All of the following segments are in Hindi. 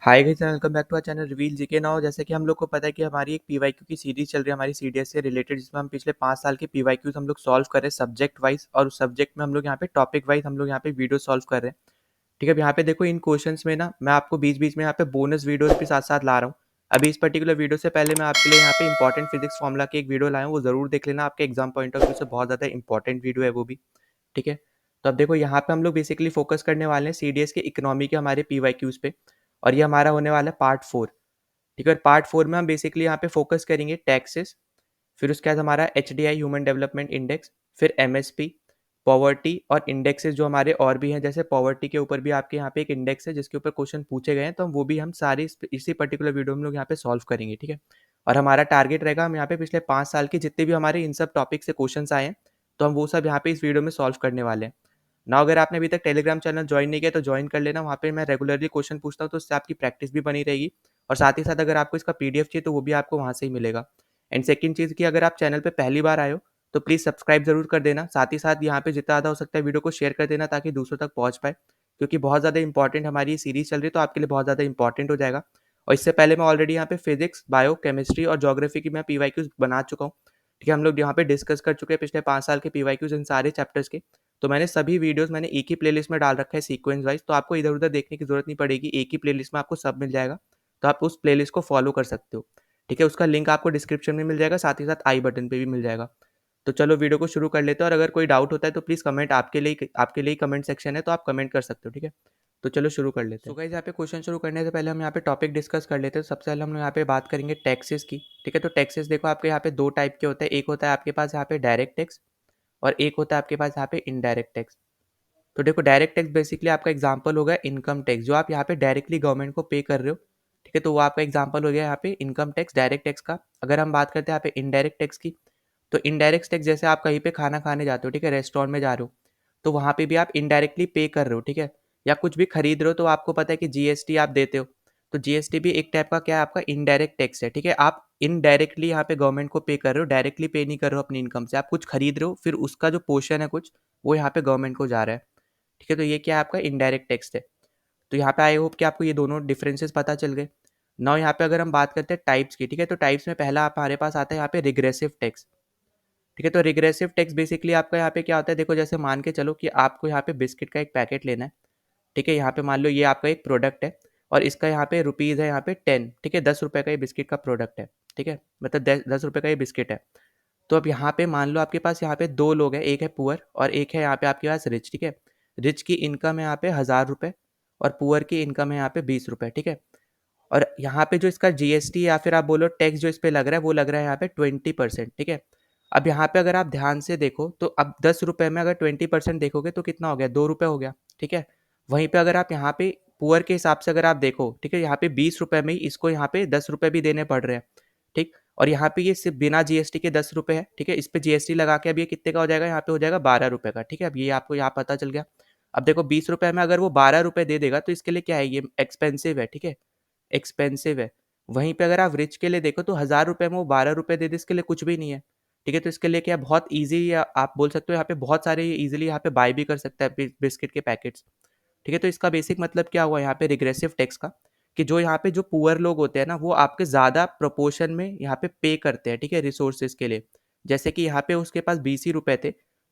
Hi guys, welcome back to our channel reveal GK now. जैसे कि हम लोग को पता है कि हमारी एक पीवाईक्यू की सीरीज चल रही है हमारी सीडीएस से रिलेटेड, जिसमें हम पिछले 5 साल के पीवाईक्यूज हम लोग सॉल्व कर रहे हैं सब्जेक्ट वाइज, और उस सब्जेक्ट में हम लोग यहाँ पे टॉपिक वाइज हम लोग यहाँ पे वीडियो सॉल्व कर रहे हैं। ठीक है, अब यहाँ पे देखो इन क्वेश्चंस में ना मैं आपको बीच बीच में यहाँ पे बोनस वीडियोस भी साथ साथ ला रहा हूँ। अभी इस पर्टिकुलर वीडियो से पहले मैं आपके लिए यहाँ पे इंपॉर्टेंट फिजिक्स फॉर्मुला की एक वीडियो लाया हूँ, वो जरूर देख लेना, आपके एग्जाम पॉइंट ऑफ व्यू से बहुत ज्यादा इंपॉर्टेंट वीडियो है वो भी। ठीक है, तो अब देखो यहाँ पे हम लोग बेसिकली फोकस करने वाले हैं सीडीएस के इकोनॉमी के हमारे पीवाईक्यूज पे, और ये हमारा होने वाला है पार्ट 4। ठीक है, पार्ट 4 में हम बेसिकली यहाँ पे फोकस करेंगे टैक्सेस, फिर उसके बाद हमारा HDI ह्यूमन डेवलपमेंट इंडेक्स, फिर MSP, पॉवर्टी और इंडेक्सेस जो हमारे और भी हैं। जैसे पॉवर्टी के ऊपर भी आपके यहाँ पे एक इंडेक्स है जिसके ऊपर क्वेश्चन पूछे गए हैं, तो वो भी हम सारी इसी पर्टिकुलर वीडियो में लोग यहाँ पे सॉल्व करेंगे। ठीक है, और हमारा टारगेट रहेगा हम यहाँ पे पिछले 5 साल के जितने भी हमारे इन सब टॉपिक से क्वेश्चन आए हैं, तो हम वो सब यहाँ पे इस वीडियो में सॉल्व करने वाले हैं ना। अगर आपने अभी तक टेलीग्राम चैनल ज्वाइन नहीं किया तो ज्वाइन कर लेना, वहाँ पे मैं रेगुलरली क्वेश्चन पूछता हूँ, तो उससे आपकी प्रैक्टिस भी बनी रहेगी। और साथ ही साथ अगर आपको इसका PDF चाहिए तो वो भी आपको वहाँ से ही मिलेगा। एंड सेकंड चीज़ कि अगर आप चैनल पे पहली बार आए हो तो प्लीज़ सब्सक्राइब जरूर कर देना, साथ ही साथ यहाँ पे जितना ज़्यादा हो सकता है वीडियो को शेयर कर देना ताकि दूसरों तक पहुँच पाए, क्योंकि बहुत ज़्यादा इंपॉर्टेंट हमारी ये सीरीज चल रही है, तो आपके लिए बहुत ज़्यादा इंपॉर्टेंट हो जाएगा। और इससे पहले मैं ऑलरेडी यहाँ पे फिजिक्स, बायो, केमिस्ट्री और ज्योग्राफी की मैं PYQs बना चुका हूँ। ठीक है, हम लोग यहाँ पे डिस्कस कर चुके हैं पिछले 5 साल के PYQs इन सारे चैप्टर्स के। तो मैंने सभी वीडियोस मैंने एक ही प्लेलिस्ट में डाल रखा है सीक्वेंस वाइज, तो आपको इधर उधर देखने की जरूरत नहीं पड़ेगी, एक ही प्लेलिस्ट में आपको सब मिल जाएगा। तो आप उस प्लेलिस्ट को फॉलो कर सकते हो। ठीक है, उसका लिंक आपको डिस्क्रिप्शन में मिल जाएगा, साथ ही साथ आई बटन पे भी मिल जाएगा। तो चलो वीडियो को शुरू कर लेते हैं, और अगर कोई डाउट होता है तो प्लीज़ कमेंट, आपके लिए कमेंट सेक्शन है, तो आप कमेंट कर सकते हो। ठीक है, तो चलो शुरू कर लेते हैं। सो गाइस, यहाँ पे क्वेश्चन शुरू करने से पहले हम यहाँ पे टॉपिक डिस्कस कर लेते हैं। सबसे पहले हम यहाँ पे बात करेंगे टैक्सेस की। ठीक है, तो टैक्सेस देखो आपके यहाँ पे दो टाइप के होते हैं, एक होता है आपके पास यहाँ पे डायरेक्ट टैक्स, और एक होता है आपके पास यहाँ पे इनडायरेक्ट टैक्स। तो देखो डायरेक्ट टैक्स बेसिकली आपका एग्जांपल होगा इनकम टैक्स, जो आप यहाँ पे डायरेक्टली गवर्नमेंट को पे कर रहे हो। ठीक है, तो वो आपका एग्जांपल हो गया यहाँ पे इनकम टैक्स, डायरेक्ट टैक्स का। अगर हम बात करते हैं यहाँ पे इनडायरेक्ट टैक्स की, तो इनडायरेक्ट टैक्स जैसे आप कहीं पे खाना खाने जाते हो, ठीक है, रेस्टोरेंट में जा रहे हो, तो वहाँ पे भी आप इनडायरेक्टली पे कर रहे हो। ठीक है, या कुछ भी खरीद रहे हो तो आपको पता है कि GST आप देते हो, तो GST भी एक टाइप का क्या है, आपका इनडायरेक्ट टैक्स है। ठीक है, आप इनडायरेक्टली यहाँ पे गवर्नमेंट को पे कर रहे हो, डायरेक्टली पे नहीं कर रहे हो अपनी इनकम से। आप कुछ खरीद रहे हो, फिर उसका जो पोर्शन है कुछ, वो यहाँ पे गवर्नमेंट को जा रहा है। ठीक है, तो ये क्या है, आपका इनडायरेक्ट टैक्स है। तो यहाँ पे आई होप कि आपको ये दोनों डिफरेंसेस पता चल गए। नाउ यहाँ पे अगर हम बात करते हैं टाइप्स की, ठीक है, तो टाइप्स में पहला हमारे पास आता है यहाँ पे रिग्रेसिव टैक्स। ठीक है, तो रिग्रेसिव टैक्स बेसिकली आपका यहाँ पे क्या होता है, देखो जैसे मान के चलो कि आपको यहाँ पे बिस्किट का एक पैकेट लेना है। ठीक है, यहाँ पे मान लो ये आपका एक प्रोडक्ट है, और इसका यहाँ पे रुपीज़ है यहाँ पे 10। ठीक है, 10 रुपये का ये बिस्किट का प्रोडक्ट है। ठीक है, मतलब 10 रुपये का ये बिस्किट है। तो अब यहाँ पे मान लो आपके पास यहाँ पे दो लोग हैं, एक है पुअर और एक है यहाँ पे आपके पास रिच। ठीक है, रिच की इनकम है यहाँ पे 1000 रुपये, और पुअर की इनकम है यहाँ पे 20 रुपये। ठीक है, और यहाँ पे जो इसका GST या फिर आप बोलो टैक्स जो इस पे लग रहा है, वो लग रहा है यहाँ पे 20%। ठीक है, अब यहाँ पे अगर आप ध्यान से देखो तो अब 10 रुपये में अगर 20% देखोगे तो कितना हो गया, 2 रुपये हो गया। ठीक है, वहीं पे अगर आप यहाँ पे पुअर के हिसाब से अगर आप देखो, ठीक है, यहाँ पे 20 रुपये में ही इसको यहाँ पे 10 रुपये भी देने पड़ रहे हैं। ठीक, और यहाँ पे ये सिर्फ बिना GST के 10 रुपये है। ठीक है, इस पे GST लगा के अब ये कितने का हो जाएगा, यहाँ पे हो जाएगा 12 रुपये का। ठीक है, अब ये आपको यहाँ पता चल गया। अब देखो 20 रुपये में अगर वो 12 रुपये दे देगा तो इसके लिए क्या है, ये एक्सपेंसिव है। ठीक है, एक्सपेंसिव है। वहीं पे अगर आप रिच के लिए देखो तो 1000 रुपये में वो 12 रुपये दे दे, इसके लिए कुछ भी नहीं है। ठीक है, तो इसके लिए क्या बहुत ईजी, आप बोल सकते हो यहाँ पे बहुत सारे ईजिली यहाँ पे बाय भी कर सकता है बिस्किट के पैकेट्स। ठीक है, तो इसका बेसिक मतलब क्या हुआ यहाँ पे रिग्रेसिव टैक्स का, कि जो यहाँ पे जो पुअर लोग होते हैं ना, वो आपके ज़्यादा प्रोपोर्शन में यहाँ पे पे करते हैं। ठीक है, रिसोर्सेज के लिए। जैसे कि यहाँ पे उसके पास 20 ही रुपये थे,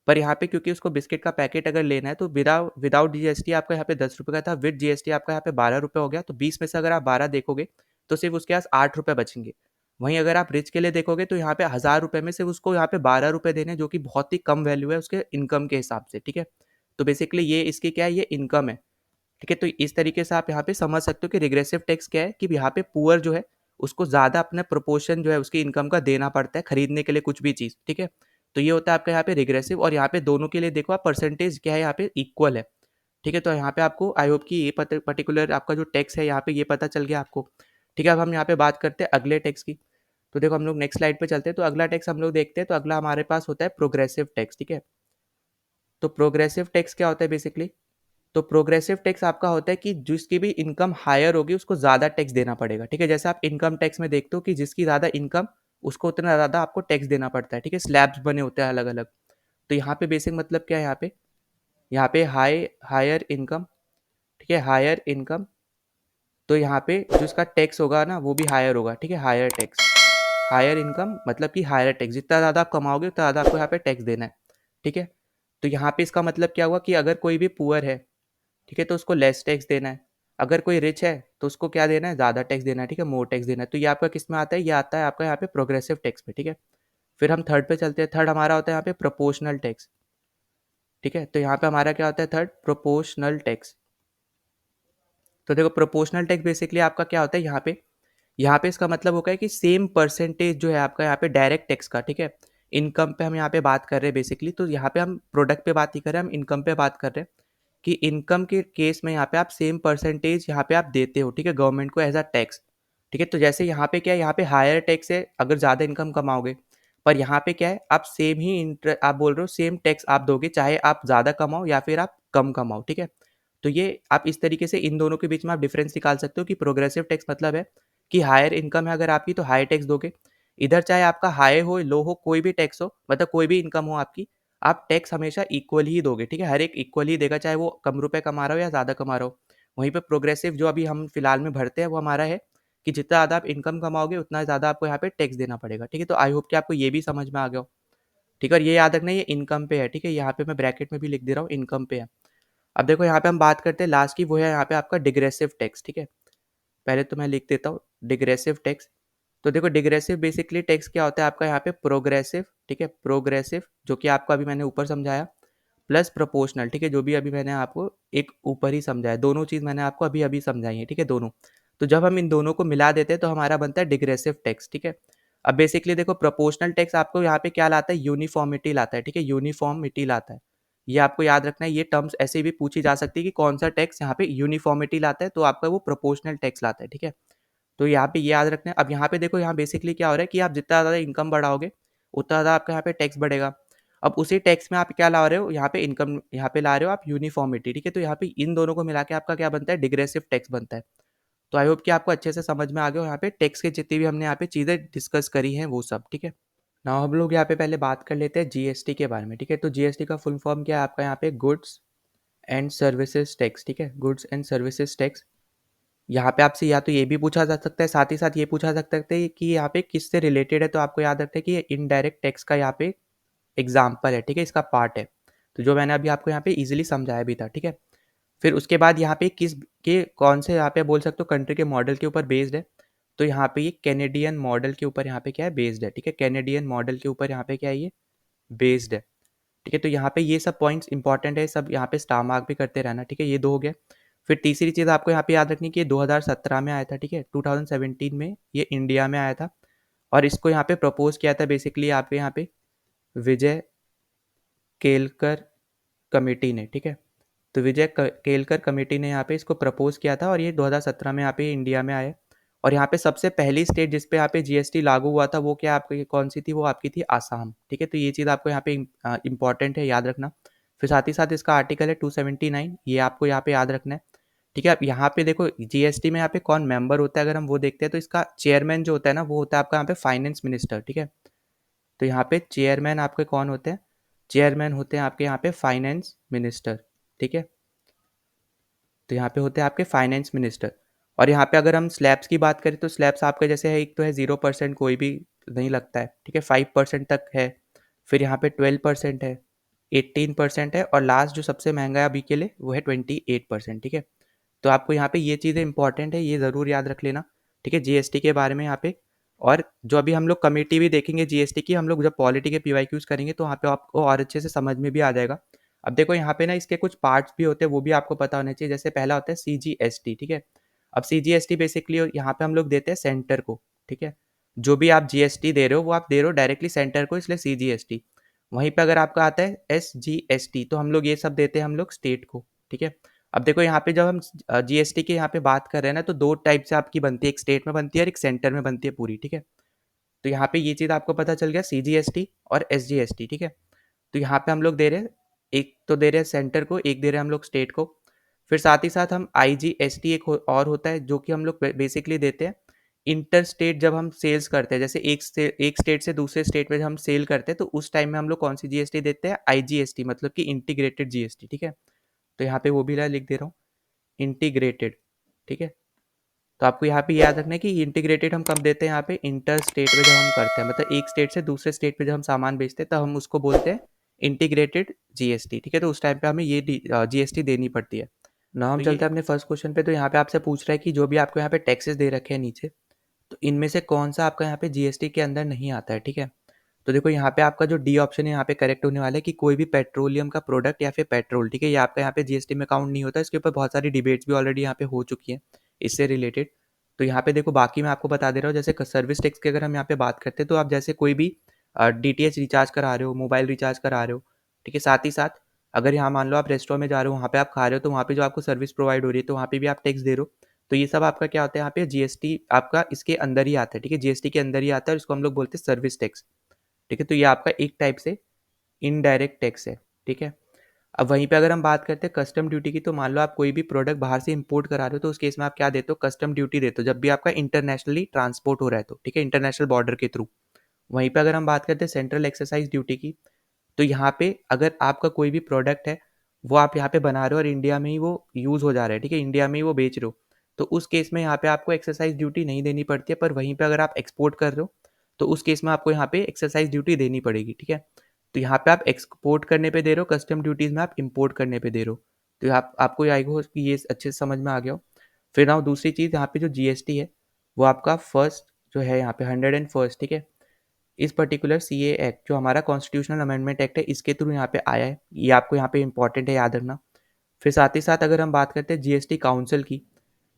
पर यहाँ पे क्योंकि उसको बिस्किट का पैकेट अगर लेना है तो विदाउट GST आपका यहाँ पे 10 रुपये का था, विद GST आपका यहाँ पे 12 रुपये हो गया। तो 20 में से अगर आप 12 देखोगे तो सिर्फ उसके पास 8 रुपये बचेंगे। वहीं अगर आप रिच के लिए देखोगे तो यहाँ पे 1000 रुपये में सिर्फ उसको यहाँ पे 12 रुपये देने, जो कि बहुत ही कम वैल्यू है उसके इनकम के हिसाब से। ठीक है, तो बेसिकली ये इसकी क्या है, ये इनकम है। ठीक है, तो इस तरीके से आप यहाँ पे समझ सकते हो कि रिग्रेसिव टैक्स क्या है, कि यहाँ पे पुअर जो है उसको ज़्यादा अपना प्रोपोर्शन जो है उसकी इनकम का देना पड़ता है खरीदने के लिए कुछ भी चीज़। ठीक है, तो ये होता है आपका यहाँ पे रिग्रेसिव, और यहाँ पे दोनों के लिए देखो आप परसेंटेज क्या है, यहाँ पे इक्वल है। ठीक है, तो यहाँ पे आपको आई होप कि ये पर्टिकुलर आपका जो टैक्स है यहाँ पे ये पता चल गया आपको। ठीक है, अब हम यहाँ पे बात करते हैं अगले टैक्स की। तो देखो हम लोग नेक्स्ट स्लाइड पे चलते हैं, तो अगला टैक्स हम लोग देखते हैं, तो अगला हमारे पास होता है प्रोग्रेसिव टैक्स। ठीक है, तो प्रोग्रेसिव टैक्स क्या होता है बेसिकली, तो प्रोग्रेसिव टैक्स आपका होता है कि जिसकी भी इनकम हायर होगी उसको ज़्यादा टैक्स देना पड़ेगा। ठीक है, जैसे आप इनकम टैक्स में देखते हो कि जिसकी ज़्यादा इनकम उसको उतना ज़्यादा आपको टैक्स देना पड़ता है। ठीक है, स्लैब्स बने होते हैं अलग अलग। तो यहाँ पे बेसिक मतलब क्या है, यहाँ पे हायर इनकम, ठीक है, हायर इनकम तो यहाँ पे जो इसका टैक्स होगा ना वो भी हायर होगा, ठीक है, हायर टैक्स। हायर इनकम मतलब कि हायर टैक्स, जितना ज़्यादा आप कमाओगे उतना ज़्यादा आपको यहाँ पे टैक्स देना है, ठीक है। तो यहाँ पे इसका मतलब क्या हुआ कि अगर कोई भी पुअर है, ठीक है, तो उसको लेस टैक्स देना है। अगर कोई रिच है तो उसको क्या देना है, ज़्यादा टैक्स देना है, ठीक है, मोर टैक्स देना है। तो ये आपका किस में आता है, ये आता है आपका यहाँ पे प्रोग्रेसिव टैक्स में, ठीक है। फिर हम थर्ड पे चलते हैं। थर्ड हमारा होता है यहाँ पे प्रोपोर्शनल टैक्स, ठीक है। तो यहाँ पे हमारा क्या होता है, थर्ड प्रोपोर्शनल टैक्स। तो देखो प्रोपोर्शनल टैक्स बेसिकली आपका क्या होता है, यहाँ पे इसका मतलब होगा कि सेम परसेंटेज जो है आपका यहाँ पे डायरेक्ट टैक्स का, ठीक है। इनकम पे हम यहाँ पे बात कर रहे हैं बेसिकली, तो यहाँ पे हम प्रोडक्ट पे बात नहीं कर रहे हैं, हम इनकम पे बात कर रहे हैं कि इनकम के केस में यहाँ पे आप सेम परसेंटेज यहाँ पे आप देते हो, ठीक है, गवर्नमेंट को एज अ टैक्स, ठीक है। तो जैसे यहाँ पे क्या है, यहाँ पे हायर टैक्स है अगर ज़्यादा इनकम कमाओगे, पर यहाँ पे क्या है, आप सेम ही आप बोल रहे हो सेम टैक्स आप दोगे चाहे आप ज़्यादा कमाओ या फिर आप कम कमाओ, ठीक है। तो ये आप इस तरीके से इन दोनों के बीच में आप डिफरेंस निकाल सकते हो कि प्रोग्रेसिव टैक्स मतलब है कि हायर इनकम है अगर आपकी तो हायर टैक्स दोगे। इधर चाहे आपका हाई हो लो हो कोई भी टैक्स हो, मतलब कोई भी इनकम हो आपकी, आप टैक्स हमेशा इक्वली ही दोगे, ठीक है। हर एक इक्वली देगा चाहे वो कम रुपए कमा रहा हो या ज़्यादा कमा रहा हो। वहीं पे प्रोग्रेसिव जो अभी हम फिलहाल में भरते हैं वो हमारा है कि जितना ज़्यादा आप इनकम कमाओगे उतना ज़्यादा आपको यहाँ पे टैक्स देना पड़ेगा, ठीक है। तो आई होप कि आपको ये भी समझ में आ गया हो, ठीक है। और ये याद रखना ये इनकम पे है, ठीक है, यहाँ पे मैं ब्रैकेट में भी लिख दे रहा हूँ इनकम पे है। अब देखो यहाँ पे हम बात करते हैं लास्ट की, वो है यहाँ पे आपका डिग्रेसिव टैक्स, ठीक है। पहले तो मैं लिख देता हूँ डिग्रेसिव टैक्स। तो देखो डिग्रेसिव बेसिकली टैक्स क्या होता है आपका यहाँ पे प्रोग्रेसिव, ठीक है, प्रोग्रेसिव जो कि आपको अभी मैंने ऊपर समझाया, प्लस प्रोपोर्शनल, ठीक है, जो भी अभी मैंने आपको एक ऊपर ही समझाया, दोनों चीज़ मैंने आपको अभी अभी समझाई है, ठीक है, दोनों। तो जब हम इन दोनों को मिला देते हैं तो हमारा बनता है डिग्रेसिव टैक्स, ठीक है। अब बेसिकली देखो प्रोपोर्शनल टैक्स आपको यहाँ पे क्या लाता है, यूनिफॉर्मिटी लाता है, ठीक है, यूनिफॉर्मिटी लाता है। ये आपको याद रखना है, ये टर्म्स ऐसे भी पूछी जा सकती है कि कौन सा टैक्स यहाँ पे यूनिफॉर्मिटी लाता है, तो आपका वो प्रोपोर्शनल टैक्स लाता है, ठीक है। तो यहाँ पे ये याद रखना है। अब यहाँ पे देखो यहाँ बेसिकली क्या हो रहा है कि आप जितना ज़्यादा इनकम बढ़ाओगे उतना ज़्यादा आपका यहाँ पे टैक्स बढ़ेगा। अब उसी टैक्स में आप क्या ला रहे हो, यहाँ पे इनकम यहाँ पे ला रहे हो आप यूनिफॉर्मिटी, ठीक है। तो यहाँ पे इन दोनों को मिला के आपका क्या बनता है, डिग्रेसिव टैक्स बनता है। तो आई होप कि आपको अच्छे से समझ में आ गया हो यहाँ पे टैक्स के जितनी भी हमने यहाँ पे चीज़ें डिस्कस करी हैं वो सब, ठीक है। नाउ हम लोग यहाँ पे पहले बात कर लेते हैं जीएसटी के बारे में, ठीक है। तो जीएसटी का फुल फॉर्म क्या है आपका यहाँ पे, गुड्स एंड सर्विसेज टैक्स, ठीक है, गुड्स एंड सर्विसेज टैक्स। यहाँ पे आपसे या तो ये भी पूछा जा सकता है, साथ ही साथ ये पूछा जा सकता है कि यहाँ पे किससे रिलेटेड है, तो आपको याद रखते हैं कि ये इनडायरेक्ट टैक्स का यहाँ पे एग्जाम्पल है, ठीक है, इसका पार्ट है। तो जो मैंने अभी आपको यहाँ पे इजीली समझाया भी था, ठीक है। फिर उसके बाद यहाँ पे किस के कौन से यहाँ पे बोल सकते हो कंट्री के मॉडल के ऊपर बेस्ड है, तो यहाँ पे ये कैनेडियन मॉडल के ऊपर यहाँ पे क्या है, बेस्ड है, ठीक है। कैनेडियन मॉडल के ऊपर यहाँ पे क्या है, ये बेस्ड है, ठीक है। तो यहाँ पे ये सब पॉइंट्स इंपॉर्टेंट है, सब यहाँ पे स्टार मार्क भी करते रहना, ठीक है। ये दो हो गए। फिर तीसरी चीज़ आपको यहाँ पे याद रखनी कि ये 2017 में आया था, ठीक है, 2017 में ये इंडिया में आया था। और इसको यहाँ पे प्रपोज किया था बेसिकली आपके यहाँ पे विजय केलकर कमेटी ने, ठीक है। तो केलकर कमेटी ने यहाँ पे इसको प्रपोज किया था और ये 2017 में यहाँ पे इंडिया में आए। और यहाँ पे सबसे पहली स्टेट जिस पे यहाँ पे जीएसटी लागू हुआ था वो क्या आपकी कौन सी थी, वो आपकी थी आसाम, ठीक है। तो ये चीज़ आपको यहाँ पे इंपॉर्टेंट है, याद रखना। फिर साथ ही साथ इसका आर्टिकल है 279, ये आपको यहाँ पे याद रखना है, ठीक है। अब यहाँ पे देखो जीएसटी में यहाँ पे कौन मेंबर होता है, अगर हम वो देखते हैं तो इसका चेयरमैन जो होता है ना वो होता है आपका यहाँ पे फाइनेंस मिनिस्टर, ठीक है। तो यहाँ पे चेयरमैन आपके कौन होते हैं, चेयरमैन होते हैं आपके यहाँ पे फाइनेंस मिनिस्टर, ठीक है। तो यहाँ पे होते हैं आपके फाइनेंस मिनिस्टर। और यहाँ पे अगर हम स्लैब्स की बात करें तो स्लैब्स आपके जैसे है, एक तो है 0% कोई भी नहीं लगता है, ठीक है, 5% तक है, फिर यहाँ पे 12% है, 18% है, और लास्ट जो सबसे महंगा है अभी के लिए वो है 28%, ठीक है। तो आपको यहाँ पे ये चीज़ें इंपॉर्टेंट है, ये ज़रूर याद रख लेना, ठीक है, जीएसटी के बारे में यहाँ पे। और जो अभी हम लोग कमेटी भी देखेंगे जीएसटी की, हम लोग जब पॉलिटी के पीवाईक्यूज करेंगे तो वहाँ पे आपको और अच्छे से समझ में भी आ जाएगा। अब देखो यहाँ पे ना इसके कुछ पार्ट्स भी होते हैं, वो भी आपको पता होने चाहिए। जैसे पहला होता है सीजीएसटी, ठीक है। अब सीजीएसटी बेसिकली यहाँ पे हम लोग देते हैं सेंटर को, ठीक है। जो भी आप जीएसटी दे रहे हो वो आप दे रहे हो डायरेक्टली सेंटर को, इसलिए सीजीएसटी। वहीं पे अगर आपका आता है एसजीएसटी तो हम लोग ये सब देते हैं हम लोग स्टेट को, ठीक है। अब देखो यहाँ पे जब हम जीएसटी की यहाँ पे बात कर रहे हैं ना तो दो टाइप से आपकी बनती है, एक स्टेट में बनती है और एक सेंटर में बनती है पूरी, ठीक है। तो यहाँ पे ये चीज़ आपको पता चल गया, सीजीएसटी और एसजीएसटी, ठीक है। तो यहाँ पे हम लोग दे रहे हैं, एक तो दे रहे हैं सेंटर को, एक दे रहे हैं हम लोग स्टेट को। फिर साथ ही साथ हम आईजीएसटी एक और होता है जो कि हम लोग बेसिकली देते हैं इंटर स्टेट, जब हम सेल्स करते हैं, जैसे एक स्टेट से दूसरे स्टेट में जब हम सेल करते हैं तो उस टाइम में हम लोग कौन सी जीएसटी देते हैं, आईजीएसटी, मतलब कि इंटीग्रेटेड जीएसटी, ठीक है। तो यहाँ पे वो भी लिख दे रहा हूँ, इंटीग्रेटेड, ठीक है। तो आपको यहाँ पे याद रखना है कि इंटीग्रेटेड हम कब देते हैं, यहाँ पे इंटर स्टेट में जब हम करते हैं, मतलब एक स्टेट से दूसरे स्टेट में जब हम सामान बेचते हैं तब हम उसको बोलते हैं इंटीग्रेटेड जीएसटी, ठीक है। तो उस टाइम पे हमें ये जीएसटी देनी पड़ती है। ना हम चलते हैं अपने फर्स्ट क्वेश्चन पे। तो यहाँ पे आपसे पूछ रहा है कि जो भी आपको यहाँ पे टैक्सेस दे रखे हैं नीचे, तो इनमें से कौन सा आपका यहाँ पे जीएसटी के अंदर नहीं आता है, ठीक है। तो देखो यहाँ पे आपका जो डी ऑप्शन है यहाँ पे करेक्ट होने वाला है कि कोई भी पेट्रोलियम का प्रोडक्ट या फिर पेट्रोल, ठीक है, ये आपका यहाँ पे जीएसटी में काउंट नहीं होता। इसके ऊपर बहुत सारी डिबेट्स भी ऑलरेडी यहाँ पे हो चुकी हैं इससे रिलेटेड। तो यहाँ पे देखो बाकी मैं आपको बता दे रहा हूँ, जैसे सर्विस टैक्स की अगर हम यहाँ पे बात करते हैं तो आप जैसे कोई भी डीटीएच रिचार्ज करा रहे हो, मोबाइल रिचार्ज करा रहे हो, ठीक है, साथ ही साथ अगर यहाँ मान लो आप रेस्टोरेंट में जा रहे हो, वहाँ पे आप खा रहे हो, तो वहाँ पे जो आपको सर्विस प्रोवाइड हो रही है तो वहाँ पे भी आप टैक्स दे रहे हो। तो ये सब आपका क्या होता है, यहाँ पे जीएसटी आपका इसके अंदर ही आता है, ठीक है, जीएसटी के अंदर ही आता है, और इसको हम लोग बोलते हैं सर्विस टैक्स, ठीक है। तो ये आपका एक टाइप से इनडायरेक्ट टैक्स है, ठीक है। अब वहीं पे अगर हम बात करते हैं कस्टम ड्यूटी की, तो मान लो आप कोई भी प्रोडक्ट बाहर से इंपोर्ट करा रहे हो, तो उस केस में आप क्या देते हो, कस्टम ड्यूटी देते हो, जब भी आपका इंटरनेशनली ट्रांसपोर्ट हो रहा है तो, ठीक है, इंटरनेशनल बॉर्डर के थ्रू। वहीं पे अगर हम बात करते हैं सेंट्रल एक्साइज ड्यूटी की, तो यहाँ पे अगर आपका कोई भी प्रोडक्ट है वो आप यहाँ पे बना रहे हो और इंडिया में ही वो यूज़ हो जा रहा है, ठीक है, इंडिया में ही वो बेच रहे हो, तो उस केस में यहाँ पे आपको एक्साइज ड्यूटी नहीं देनी पड़ती है। पर वहीं पे अगर आप एक्सपोर्ट कर रहे हो तो उस केस में आपको यहाँ पे एक्साइज ड्यूटी देनी पड़ेगी, ठीक है। तो यहाँ पे आप एक्सपोर्ट करने पे दे रहे हो कस्टम ड्यूटीज़ में, आप इंपोर्ट करने पे दे रहे हो। तो आपको ये आई हो कि ये अच्छे से समझ में आ गया हो। फिर ना दूसरी चीज़, यहाँ पे जो जीएसटी है वो आपका फर्स्ट जो है यहाँ पे 101, ठीक है, इस पर्टिकुलर सीए एक्ट जो हमारा कॉन्स्टिट्यूशनल अमेंडमेंट एक्ट है इसके थ्रू यहाँ पे आया है। ये आपको यहाँ पे इंपॉर्टेंट है याद रखना। फिर साथ ही साथ अगर हम बात करते हैं जीएसटी काउंसिल की,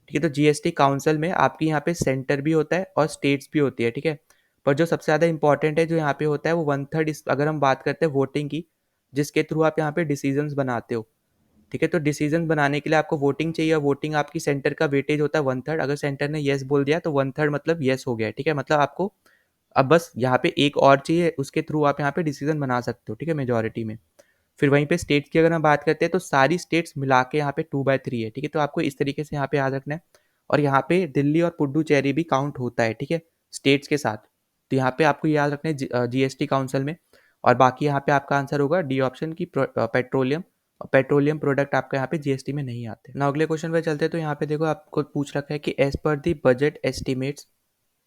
ठीक है, तो जीएसटी काउंसिल में आपकी यहाँ पे सेंटर भी होता है और स्टेट्स भी होती है, ठीक है। पर जो सबसे ज़्यादा इंपॉर्टेंट है जो यहाँ पे होता है वो 1/3, अगर हम बात करते हैं वोटिंग की, जिसके थ्रू आप यहाँ पे डिसीजंस बनाते हो, ठीक है। तो डिसीजन बनाने के लिए आपको वोटिंग चाहिए, वोटिंग आपकी सेंटर का वेटेज होता है 1/3। अगर सेंटर ने येस बोल दिया तो 1/3 मतलब येस हो गया, ठीक है। मतलब आपको अब बस यहाँ पे एक और चाहिए, उसके थ्रू आप यहाँ पे डिसीजन बना सकते हो, ठीक है, मेजोरिटी में। फिर वहीं पे स्टेट्स की अगर हम बात करते हैं तो सारी स्टेट्स मिला के यहाँ पे 2/3 है, ठीक है। तो आपको इस तरीके से यहाँ पे याद रखना है। और यहाँ पे दिल्ली और पुडुचेरी भी काउंट होता है, ठीक है, स्टेट्स के साथ। तो यहाँ पे आपको याद रखना है जीएसटी काउंसिल में। और बाकी यहाँ पे आपका आंसर होगा डी ऑप्शन की पेट्रोलियम। और पेट्रोलियम प्रोडक्ट आपका यहाँ पे जीएसटी में नहीं आते ना। अगले क्वेश्चन पे चलते हैं। तो यहाँ पे देखो आपको पूछ रखा है कि as per the budget estimates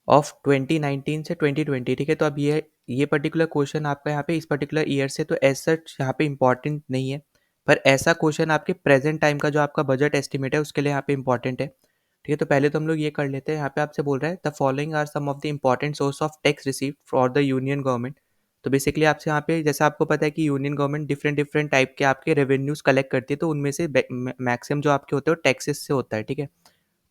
of 2019 से 2020, ठीक है। तो अब ये पर्टिकुलर क्वेश्चन आपका यहाँ पे इस पर्टिकुलर ईयर से तो एज सच यहाँ पे इंपॉर्टेंट नहीं है, पर ऐसा क्वेश्चन आपके प्रेजेंट टाइम का जो आपका बजट एस्टिमेट है उसके लिए यहाँ पे इंपॉर्टेंट है, ठीक है। तो पहले तो हम लोग ये कर लेते हैं। यहाँ पे आपसे बोल रहा है the following are some of the important source of tax received for the union government. तो बेसिकली आपसे यहाँ पे, जैसा आपको पता है कि union government different different type के आपके रेवेन्यूज कलेक्ट करती है, तो उनमें से मैक्सिमम जो आपके होते हैं वो टैक्सेस से होता है, ठीक है।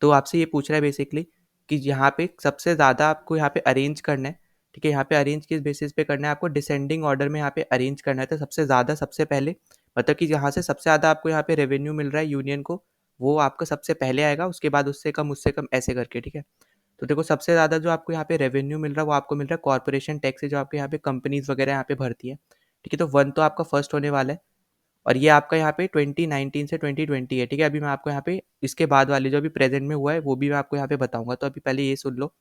तो आपसे ये पूछ रहा है बेसिकली कि यहाँ पे सबसे ज़्यादा आपको यहाँ पे अरेंज करना है, ठीक है। यहाँ पे अरेंज किस बेसिस पे करना है, आपको डिसेंडिंग ऑर्डर में यहाँ पे अरेंज करना है। तो सबसे ज़्यादा सबसे पहले, मतलब कि जहाँ से सबसे ज़्यादा आपको यहाँ पे रेवेन्यू मिल रहा है यूनियन को, वो आपका सबसे पहले आएगा, उसके बाद उससे कम ऐसे करके, ठीक है। तो देखो सबसे ज़्यादा जो आपको यहाँ पे रेवेन्यू मिल रहा है वो आपको मिल रहा है कॉर्पोरेशन टैक्स से, जो आपके यहाँ पे कंपनीज वगैरह यहाँ पे भरती है, ठीक है। तो 1 तो आपका फर्स्ट होने वाला है। और ये आपका यहाँ पे 2019 से 2020 है, ठीक है। अभी मैं आपको यहाँ पे इसके बाद वाले जो अभी प्रेजेंट में हुआ है वो भी मैं आपको यहाँ पे बताऊंगा। तो अभी पहले ये सुन लो।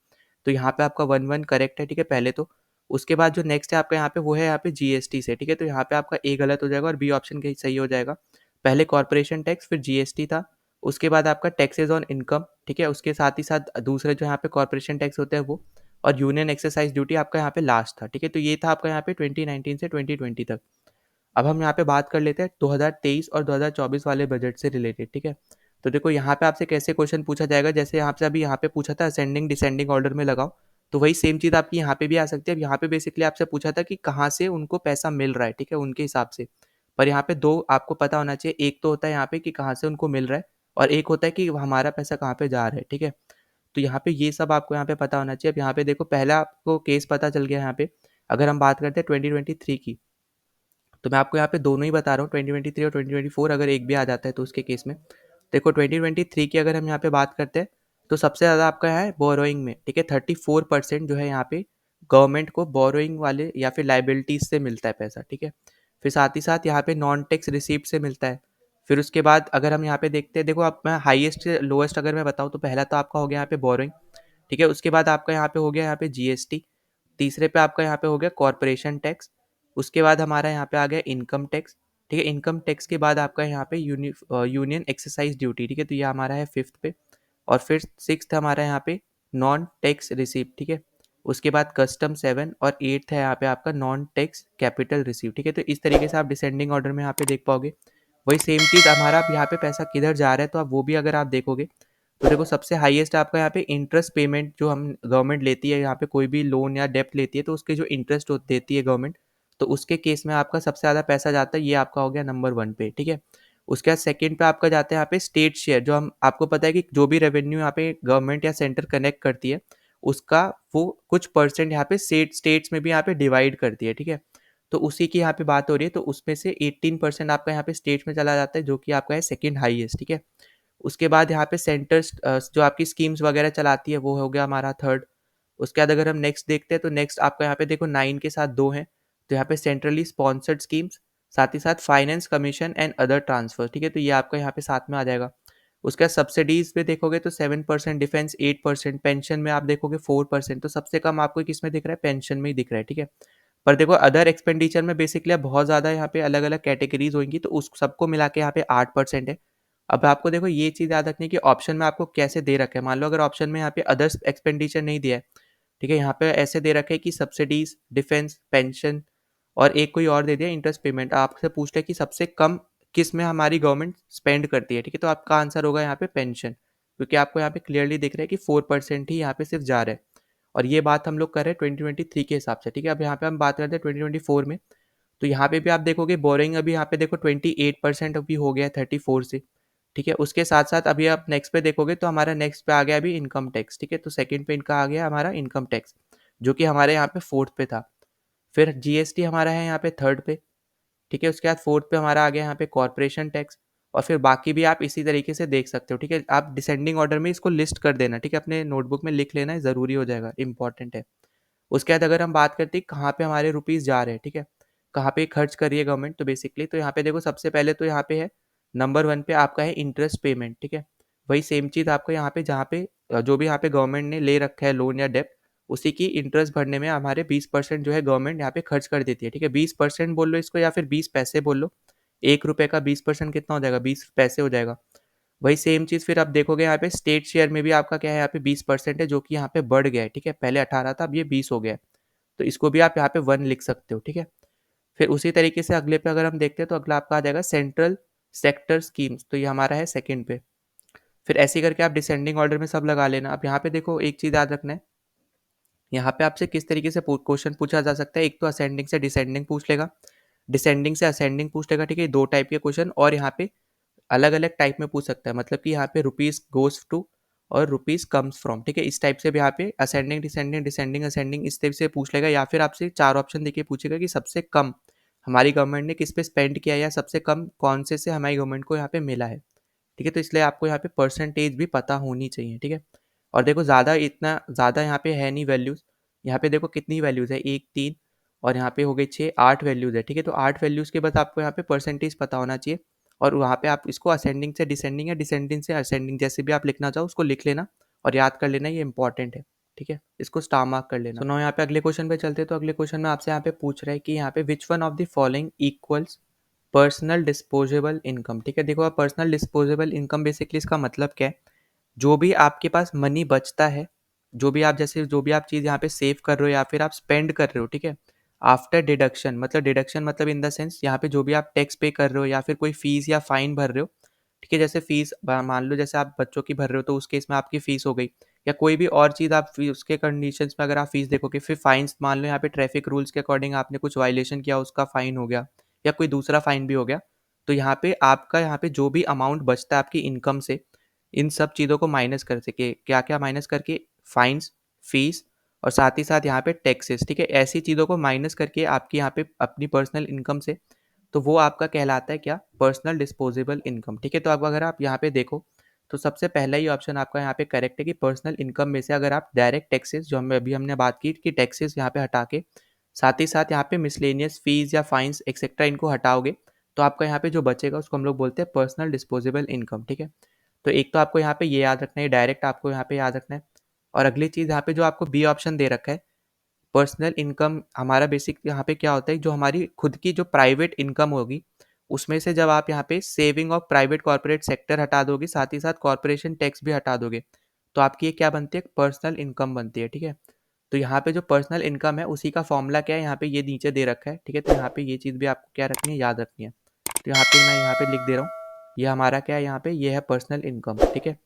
तो यहाँ पे आपका 1/1 करेक्ट है, ठीक है, पहले तो। उसके बाद जो नेक्स्ट है आपका यहाँ पे वो है यहाँ पे जीएसटी से, ठीक है। तो यहाँ पे आपका ए गलत हो जाएगा और बी ऑप्शन का सही हो जाएगा। पहले कॉर्पोरेशन टैक्स, फिर जीएसटी था, उसके बाद आपका टैक्सेज ऑन इनकम, ठीक है, उसके साथ ही साथ दूसरे जो यहाँ पे कॉर्पोरेशन टैक्स होते हैं वो, और यूनियन एक्सरसाइज ड्यूटी आपका यहाँ पे लास्ट था, ठीक है। तो ये था आपका यहाँ पे 2019 से 2020 तक। अब हम यहाँ पे बात कर लेते हैं 2023 और 2024 वाले बजट से रिलेटेड, ठीक है। तो देखो यहाँ पे आपसे कैसे क्वेश्चन पूछा जाएगा, जैसे यहाँ से अभी यहाँ पे पूछा था असेंडिंग डिसेंडिंग ऑर्डर में लगाओ, तो वही सेम चीज़ आपकी यहाँ पे भी आ सकती है। अब यहाँ पे बेसिकली आपसे पूछा था कि कहाँ से उनको पैसा मिल रहा है, ठीक है, उनके हिसाब से। पर यहाँ पे दो आपको पता होना चाहिए, एक तो होता है यहाँ पे कि कहाँ से उनको मिल रहा है, और एक होता है कि हमारा पैसा कहाँ पे जा रहा है, ठीक है। तो यहाँ पे ये सब आपको यहाँ पे पता होना चाहिए। अब यहाँ पे देखो पहला आपको केस पता चल गया यहाँ पे। अगर हम बात करते हैं 2023 की, तो मैं आपको यहाँ पे दोनों ही बता रहा हूँ, 2023 और 2024, अगर एक भी आ जाता है तो उसके केस में। देखो 2023 की अगर हम यहाँ पे बात करते हैं तो सबसे ज़्यादा आपका यहाँ है बोरोइंग में, ठीक है, 34% जो है यहाँ पे गवर्नमेंट को बोरोइंग वाले या फिर लाइबिलिटीज से मिलता है पैसा, ठीक है। फिर साथ ही साथ यहाँ पे नॉन टैक्स रिसीप्ट से मिलता है। फिर उसके बाद अगर हम यहाँ पे देखते हैं, देखो आप, मैं हाईएस्ट से लोएस्ट अगर मैं बताऊँ तो पहला तो आपका हो गया यहाँ पे बोरोइंग, ठीक है। उसके बाद आपका यहाँ पे हो गया यहाँ पे जीएसटी, तीसरे पे आपका यहाँ पे हो गया कॉर्पोरेशन टैक्स, उसके बाद हमारा यहाँ पे आ गया इनकम टैक्स, ठीक है। इनकम टैक्स के बाद आपका यहाँ पे यूनियन एक्सरसाइज ड्यूटी, ठीक है, तो ये हमारा है फिफ्थ पे। और फिर सिक्स्थ हमारा यहाँ पे नॉन टैक्स रिसीव, ठीक है। उसके बाद कस्टम 7 और एट्थ है यहाँ पे आपका नॉन टैक्स कैपिटल रिसीव, ठीक है। तो इस तरीके से आप डिसेंडिंग ऑर्डर में यहाँ पे देख पाओगे। वही सेम चीज़ हमारा अब यहाँ पे पैसा किधर जा रहा है, तो आप वो भी अगर आप देखोगे तो देखो सबसे हाईएस्ट आपका यहाँ पे इंटरेस्ट पेमेंट जो हम गवर्नमेंट लेती है, यहाँ पे कोई भी लोन या डेप्ट लेती है तो उसके जो इंटरेस्ट देती है गवर्नमेंट, तो उसके केस में आपका सबसे ज़्यादा पैसा जाता है, ये आपका हो गया नंबर 1 पे, ठीक है। उसके बाद सेकंड पे आपका जाता है यहाँ पे स्टेट शेयर, जो हम आपको पता है कि जो भी रेवेन्यू यहाँ पे गवर्नमेंट या सेंटर कनेक्ट करती है उसका वो कुछ परसेंट यहाँ पे स्टेट्स में भी यहाँ पे डिवाइड करती है, ठीक है। तो उसी की यहाँ पे बात हो रही है, तो उसमें से 18% आपका यहाँ पे स्टेट में चला जाता है, जो कि आपका है सेकंड हाईएस्ट, ठीक है। उसके बाद यहाँ पे सेंटर्स जो आपकी स्कीम्स वगैरह चलाती है वो हो गया हमारा थर्ड। उसके बाद अगर हम नेक्स्ट देखते हैं तो नेक्स्ट आपका यहाँ पे देखो 9 के साथ 2 हैं, तो यहाँ पे सेंट्रली स्पॉन्सर्ड स्कीम्स, साथ ही साथ finance commission and other transfer, ठीक है। तो ये आपका यहाँ पे साथ में आ जाएगा। उसके बाद सब्सिडीज पे देखोगे तो 7%, डिफेंस 8%, पेंशन में आप देखोगे 4%, तो सबसे कम आपको किस में दिख रहा है, पेंशन में ही दिख रहा है, ठीक है। पर देखो अदर एक्सपेंडिचर में बेसिकली बहुत ज़्यादा यहाँ पे अलग अलग कैटेगरीज होंगी, तो उस सबको मिला के यहाँ पे 8% है। अब आपको देखो ये चीज़ याद रखनी है कि ऑप्शन में आपको कैसे दे रखा है। मान लो अगर ऑप्शन में यहाँ पे अदर्स एक्सपेंडिचर नहीं दिया है, ठीक है, यहाँ पे ऐसे दे रखे है कि सब्सिडीज, डिफेंस, पेंशन और एक कोई और दे दिया इंटरेस्ट पेमेंट, आपसे पूछ रहे कि सबसे कम किस में हमारी गवर्नमेंट स्पेंड करती है, ठीक है। तो आपका आंसर होगा यहाँ पे पेंशन, क्योंकि आपको यहाँ पे क्लियरली दिख रहा है कि 4% ही यहाँ पे सिर्फ जा रहा है। और ये बात हम लोग कर रहे हैं 2023 के हिसाब से, ठीक है। अब यहाँ पे हम बात करते हैं 2024 में, तो यहाँ पे भी आप देखोगे बोरिंग अभी यहाँ पे देखो 28% अभी हो गया है 34 से, ठीक है। उसके साथ साथ अभी आप नेक्स्ट पे देखोगे तो हमारा नेक्स्ट पे आ गया अभी इनकम टैक्स, ठीक है। तो सेकंड पे इनका आ गया हमारा इनकम टैक्स, जो कि हमारे यहाँ पे फोर्थ पे था। फिर जीएसटी हमारा है यहाँ पे थर्ड पे, ठीक है। उसके बाद फोर्थ पे हमारा आ गया यहाँ पे कॉर्पोरेशन टैक्स, और फिर बाकी भी आप इसी तरीके से देख सकते हो, ठीक है। आप डिसेंडिंग ऑर्डर में इसको लिस्ट कर देना, ठीक है, अपने नोटबुक में लिख लेना, ज़रूरी हो जाएगा, इंपॉर्टेंट है। उसके बाद अगर हम बात करते हैं कहाँ पे हमारे रुपीज़ जा रहे हैं, ठीक है, कहाँ पे खर्च कर रही है गवर्नमेंट, तो बेसिकली तो यहाँ पे देखो सबसे पहले तो यहाँ पे है नंबर 1 पे आपका है इंटरेस्ट पेमेंट, ठीक है। वही सेम चीज़ आपको यहाँ पे जहाँ पे जो भी यहाँ पे गवर्नमेंट ने ले रखा है लोन या डेप्ट, उसी की इंटरेस्ट भरने में हमारे 20% जो है गवर्नमेंट यहाँ पे खर्च कर देती है, ठीक है। 20% बोल लो इसको या फिर 20 पैसे बोल लो, 1 रुपये का 20% कितना हो जाएगा, 20 पैसे हो जाएगा। वही सेम चीज़ फिर आप देखोगे यहाँ पे स्टेट शेयर में भी आपका क्या है, यहाँ पे 20% है, जो कि यहाँ पे बढ़ गया है, ठीक है। पहले 18 था, अब ये 20 हो गया है, तो इसको भी आप यहाँ पे 1 लिख सकते हो, ठीक है। फिर उसी तरीके से अगले पे अगर हम देखते हैं तो अगला आपका आ जाएगा सेंट्रल सेक्टर स्कीम्स, तो ये हमारा है सेकंड पे। फिर ऐसे ही करके आप डिसेंडिंग ऑर्डर में सब लगा लेना। अब यहाँ पे देखो एक चीज़ याद रखना है, यहाँ पे आपसे किस तरीके से क्वेश्चन पूछा जा सकता है। एक तो असेंडिंग से डिसेंडिंग पूछ लेगा, डिसेंडिंग से असेंडिंग पूछ लेगा, ठीक है, 2 टाइप के क्वेश्चन। और यहाँ पे अलग अलग टाइप में पूछ सकता है, मतलब कि यहाँ पे रुपीज़ गोज टू और रुपीज़ कम्स फ्रॉम, ठीक है। इस टाइप से भी यहाँ पे असेंडिंग डिसेंडिंग डिसेंडिंग असेंडिंग इस टाइप से पूछ लेगा, या फिर आपसे 4 ऑप्शन देके पूछेगा कि सबसे कम हमारी गवर्नमेंट ने किस पे स्पेंड किया है, या सबसे कम कौन से हमारी गवर्नमेंट को यहाँ पे मिला है, ठीक है। तो इसलिए आपको यहाँ पे परसेंटेज भी पता होनी चाहिए, ठीक है। और देखो ज़्यादा इतना ज़्यादा यहाँ पे है नहीं वैल्यूज़, यहाँ पे देखो कितनी वैल्यूज़ है, 1 3 और यहाँ पे हो गई 6, 8 वैल्यूज़ है, ठीक है। तो 8 वैल्यूज़ के बाद आपको यहाँ पे परसेंटेज पता होना चाहिए, और वहाँ पे आप इसको असेंडिंग से डिसेंडिंग या डिसेंडिंग से असेंडिंग जैसे भी आप लिखना चाहो उसको लिख लेना और याद कर लेना, ये इंपॉर्टेंट है, ठीक है। इसको स्टार मार्क कर लेना। तो नो यहाँ पे अगले क्वेश्चन पे चलते हैं। तो अगले क्वेश्चन में आपसे यहाँ पे पूछ रहा है कि यहाँ पे विच one of the following equals personal disposable income, ठीक है। देखो आप पर्सनल डिस्पोजेबल इनकम बेसिकली इसका मतलब क्या है, जो भी आपके पास मनी बचता है, जो भी आप जैसे जो भी आप चीज़ यहाँ पे सेव कर रहे हो या फिर आप स्पेंड कर रहे हो, ठीक है, आफ्टर डिडक्शन, मतलब डिडक्शन मतलब इन द सेंस यहाँ पे जो भी आप टैक्स पे कर रहे हो या फिर कोई फीस या फाइन भर रहे हो, ठीक है। जैसे फीस मान लो जैसे आप बच्चों की भर रहे हो तो उस केस में आपकी फीस हो गई, या कोई भी और चीज़ आप उसके कंडीशंस में अगर आप फीस देखोगे। फिर फाइन्स, मान लो यहाँ पे ट्रैफिक रूल्स के अकॉर्डिंग आपने कुछ वायलेशन किया, उसका फाइन हो गया, या कोई दूसरा फाइन भी हो गया, तो यहाँ पे आपका यहाँ पे जो भी अमाउंट बचता है आपकी इनकम से, इन सब चीज़ों को माइनस कर सके, क्या क्या माइनस करके, फाइन्स, फीस और साथ ही साथ यहाँ पे टैक्सेस, ठीक है। ऐसी चीज़ों को माइनस करके आपकी यहाँ पे अपनी पर्सनल इनकम से, तो वो आपका कहलाता है क्या, पर्सनल डिस्पोजेबल इनकम, ठीक है। तो अब अगर आप यहाँ पे देखो तो सबसे पहला ही ऑप्शन आपका यहाँ पे करेक्ट है कि पर्सनल इनकम में से अगर आप डायरेक्ट टैक्सेस, जो हम अभी हमने बात की कि टैक्सेस यहाँ पे हटा के साथ ही साथ यहाँ पे मिसलेनियस फीस या फाइन्स एक्सेट्रा इनको हटाओगे, तो आपका यहाँ पे जो बचेगा उसको हम लोग बोलते हैं पर्सनल डिस्पोजेबल इनकम, ठीक है। तो एक तो आपको यहाँ पे ये याद रखना है, डायरेक्ट आपको यहाँ पे याद रखना है। और अगली चीज़ यहाँ पे जो आपको बी ऑप्शन दे रखा है, पर्सनल इनकम, हमारा बेसिक यहाँ पे क्या होता है, जो हमारी खुद की जो प्राइवेट इनकम होगी उसमें से जब आप यहाँ पे saving of private corporate sector हटा दोगे, साथ ही साथ कॉर्पोरेशन टैक्स भी हटा दोगे, तो आपकी ये क्या बनती है, पर्सनल इनकम बनती है, ठीक है। तो यहाँ पे जो पर्सनल इनकम है उसी का फॉर्मूला क्या है, यहाँ पे ये नीचे दे रखा है, ठीक है। तो यहाँ पे ये चीज़ भी आपको क्या रखनी है, याद रखनी है। तो यहाँ पे मैं यहाँ पे लिख दे रहा हूँ, ये हमारा क्या है, यहाँ पे ये है पर्सनल इनकम, ठीक है।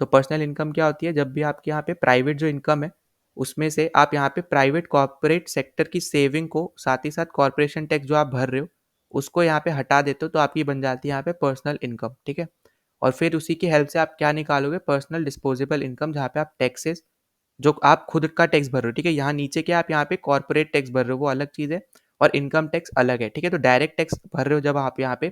तो पर्सनल इनकम क्या होती है, जब भी आपके यहाँ पे प्राइवेट जो इनकम है उसमें से आप यहाँ पे प्राइवेट कॉर्पोरेट सेक्टर की सेविंग को, साथ ही साथ कॉर्पोरेशन टैक्स जो आप भर रहे हो उसको यहाँ पे हटा देते हो, तो आपकी बन जाती है यहाँ पे पर्सनल इनकम, ठीक है। और फिर उसी की हेल्प से आप क्या निकालोगे, पर्सनल डिस्पोजेबल इनकम, जहाँ पे आप टैक्सेस जो आप खुद का टैक्स भर रहे हो, ठीक है। यहाँ नीचे क्या आप यहाँ पे कॉर्पोरेट टैक्स भर रहे हो, वो अलग चीज़ है, और इनकम टैक्स अलग है, ठीक है। तो डायरेक्ट टैक्स भर रहे हो जब आप यहाँ पे,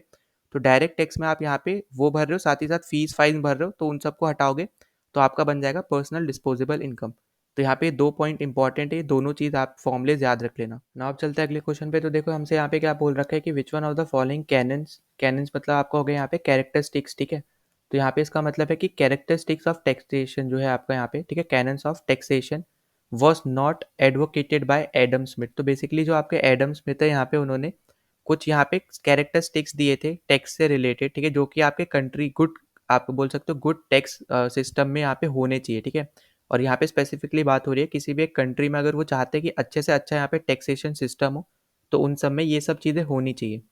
तो डायरेक्ट टैक्स में आप यहाँ पे वो भर रहे हो, साथ ही साथ फीस फाइन भर रहे हो, तो उन सबको हटाओगे तो आपका बन जाएगा पर्सनल डिस्पोजेबल इनकम। तो यहाँ पे 2 पॉइंट इंपॉर्टेंट है, ये दोनों चीज़ आप फॉर्मुलेज याद रख लेना। ना अब चलते हैं अगले क्वेश्चन पे। तो देखो हमसे यहाँ पे क्या बोल रखा है कि which one of the following cannons, cannons मतलब आपका हो गया यहाँ पे कैरेक्टरिस्टिक्स, ठीक है। तो यहाँ पे इसका मतलब है कि कैरेक्टरिस्टिक्स ऑफ टैक्सेशन जो है आपका यहाँ पे, ठीक है, cannons of taxation was not advocated bye Adam Smith. तो बेसिकली जो आपके एडम स्मिथ है यहाँ पे, उन्होंने कुछ यहाँ पे कैरेक्टरिस्टिक्स दिए थे टैक्स से रिलेटेड, ठीक है, जो कि आपके कंट्री गुड, आप बोल सकते हो गुड टैक्स सिस्टम में यहाँ पे होने चाहिए, ठीक है। और यहाँ पे स्पेसिफिकली बात हो रही है किसी भी एक कंट्री में अगर वो चाहते हैं कि अच्छे से अच्छा यहाँ पे टैक्सेशन सिस्टम हो, तो उन सब में ये सब चीज़ें होनी चाहिए।